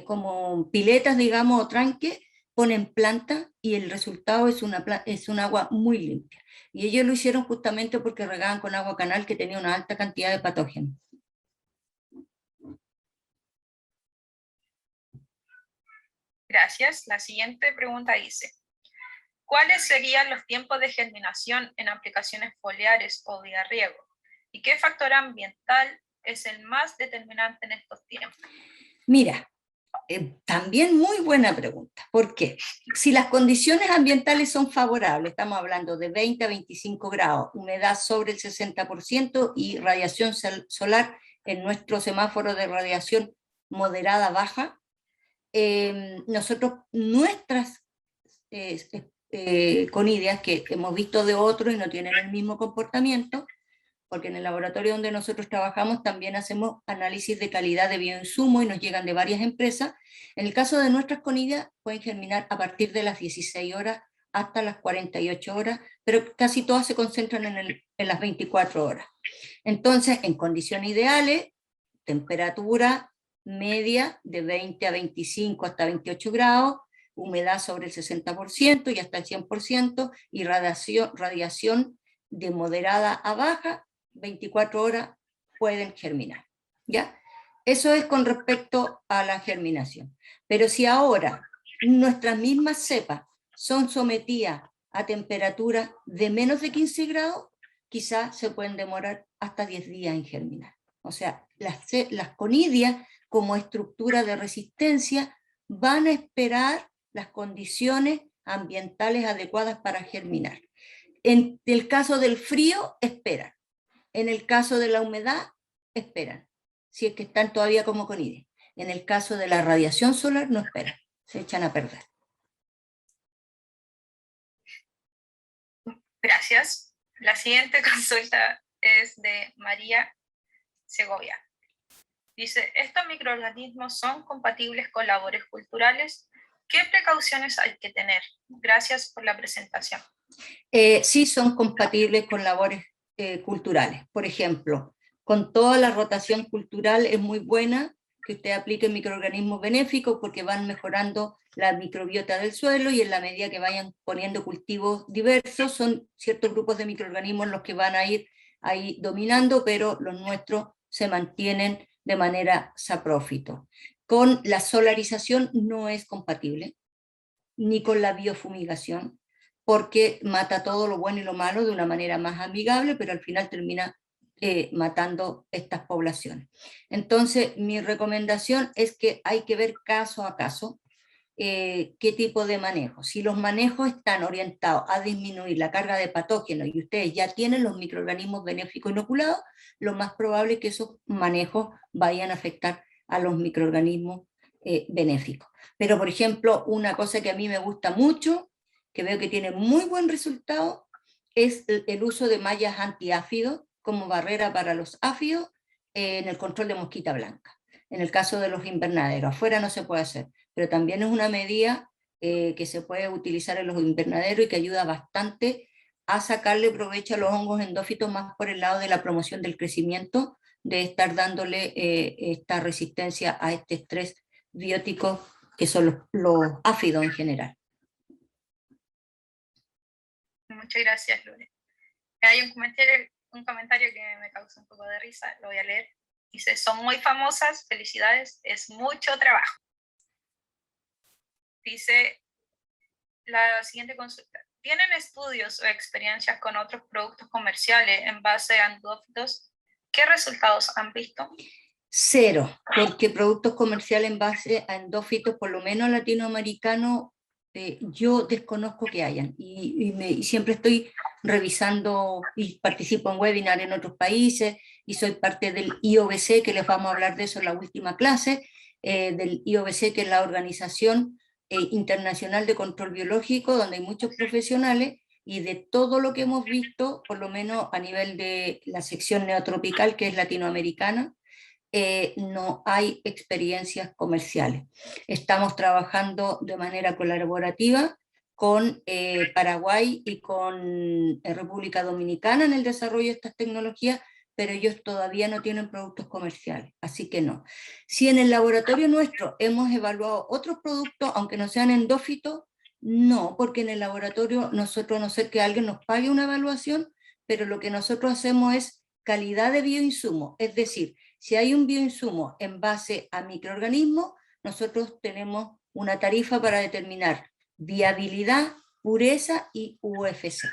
como piletas, digamos, o tranques, ponen plantas y el resultado es un agua muy limpia. Y ellos lo hicieron justamente porque regaban con agua canal que tenía una alta cantidad de patógenos. Gracias. La siguiente pregunta dice, ¿cuáles serían los tiempos de germinación en aplicaciones foliares o de riego? ¿Y qué factor ambiental es el más determinante en estos tiempos? Mira, también muy buena pregunta. ¿Por qué? Si las condiciones ambientales son favorables, estamos hablando de 20 a 25 grados, humedad sobre el 60% y radiación solar en nuestro semáforo de radiación moderada baja, nuestras conidias, que hemos visto de otros y no tienen el mismo comportamiento, porque en el laboratorio donde nosotros trabajamos también hacemos análisis de calidad de bioinsumo y nos llegan de varias empresas. En el caso de nuestras conidias pueden germinar a partir de las 16 horas hasta las 48 horas, pero casi todas se concentran en las 24 horas. Entonces, en condiciones ideales, temperatura media de 20 a 25 hasta 28 grados, humedad sobre el 60% y hasta el 100%, y radiación de moderada a baja, 24 horas pueden germinar, ¿ya? Eso es con respecto a la germinación. Pero si ahora nuestras mismas cepas son sometidas a temperaturas de menos de 15 grados, quizás se pueden demorar hasta 10 días en germinar. O sea, las conidias como estructura de resistencia van a esperar las condiciones ambientales adecuadas para germinar. En el caso del frío, esperan. En el caso de la humedad, esperan. Si es que están todavía como conidias. En el caso de la radiación solar, no esperan. Se echan a perder. Gracias. La siguiente consulta es de María Segovia. Dice, ¿estos microorganismos son compatibles con labores culturales? ¿Qué precauciones hay que tener? Gracias por la presentación. Sí son compatibles con labores culturales. Por ejemplo, con toda la rotación cultural es muy buena que usted aplique microorganismos benéficos porque van mejorando la microbiota del suelo y en la medida que vayan poniendo cultivos diversos son ciertos grupos de microorganismos los que van a ir ahí dominando, pero los nuestros se mantienen de manera saprófito. Con la solarización no es compatible, ni con la biofumigación, porque mata todo lo bueno y lo malo de una manera más amigable, pero al final termina matando estas poblaciones. Entonces, mi recomendación es que hay que ver caso a caso qué tipo de manejo. Si los manejos están orientados a disminuir la carga de patógenos y ustedes ya tienen los microorganismos benéficos inoculados, lo más probable es que esos manejos vayan a afectar a los microorganismos benéficos. Pero, por ejemplo, una cosa que a mí me gusta mucho, que veo que tiene muy buen resultado, es el uso de mallas antiáfidos como barrera para los áfidos en el control de mosquita blanca. En el caso de los invernaderos, afuera no se puede hacer, pero también es una medida que se puede utilizar en los invernaderos y que ayuda bastante a sacarle provecho a los hongos endófitos más por el lado de la promoción del crecimiento, de estar dándole esta resistencia a este estrés biótico que son los áfidos en general. Muchas gracias, Lore. Hay un comentario que me causa un poco de risa, lo voy a leer. Dice, son muy famosas, felicidades, es mucho trabajo. Dice la siguiente consulta. ¿Tienen estudios o experiencias con otros productos comerciales en base a endófitos? ¿Qué resultados han visto? Cero, porque productos comerciales en base a endófitos, por lo menos latinoamericanos, yo desconozco que hayan, y siempre estoy revisando y participo en webinars en otros países, y soy parte del IOBC, que les vamos a hablar de eso en la última clase, del IOBC, que es la Organización Internacional de Control Biológico, donde hay muchos profesionales, y de todo lo que hemos visto, por lo menos a nivel de la sección neotropical, que es latinoamericana, no hay experiencias comerciales. Estamos trabajando de manera colaborativa con Paraguay y con República Dominicana en el desarrollo de estas tecnologías, pero ellos todavía no tienen productos comerciales, así que no. Si en el laboratorio nuestro hemos evaluado otros productos, aunque no sean endófitos, no, porque en el laboratorio nosotros, a no ser que alguien nos pague una evaluación, pero lo que nosotros hacemos es calidad de bioinsumo, es decir, si hay un bioinsumo en base a microorganismos, nosotros tenemos una tarifa para determinar viabilidad, pureza y UFC.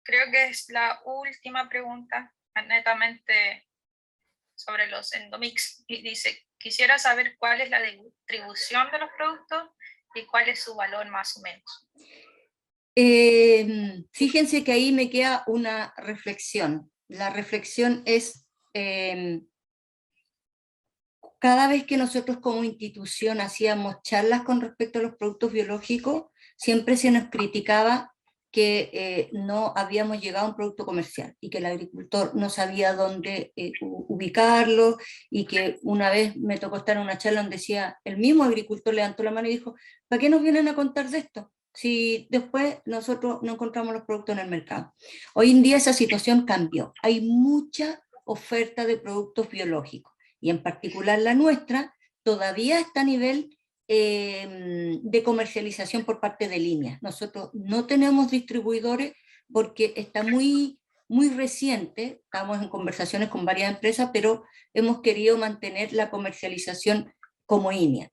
Creo que es la última pregunta, netamente sobre los endomix. Y dice, quisiera saber cuál es la distribución de los productos y cuál es su valor más o menos. Fíjense que ahí me queda una reflexión. La reflexión es, cada vez que nosotros como institución hacíamos charlas con respecto a los productos biológicos, siempre se nos criticaba que no habíamos llegado a un producto comercial y que el agricultor no sabía dónde ubicarlo, y que una vez me tocó estar en una charla donde decía, el mismo agricultor levantó la mano y dijo, ¿para qué nos vienen a contar de esto si después nosotros no encontramos los productos en el mercado? Hoy en día esa situación cambió, hay mucha oferta de productos biológicos, y en particular la nuestra todavía está a nivel de comercialización por parte de líneas. Nosotros no tenemos distribuidores porque está muy reciente, estamos en conversaciones con varias empresas, pero hemos querido mantener la comercialización como línea.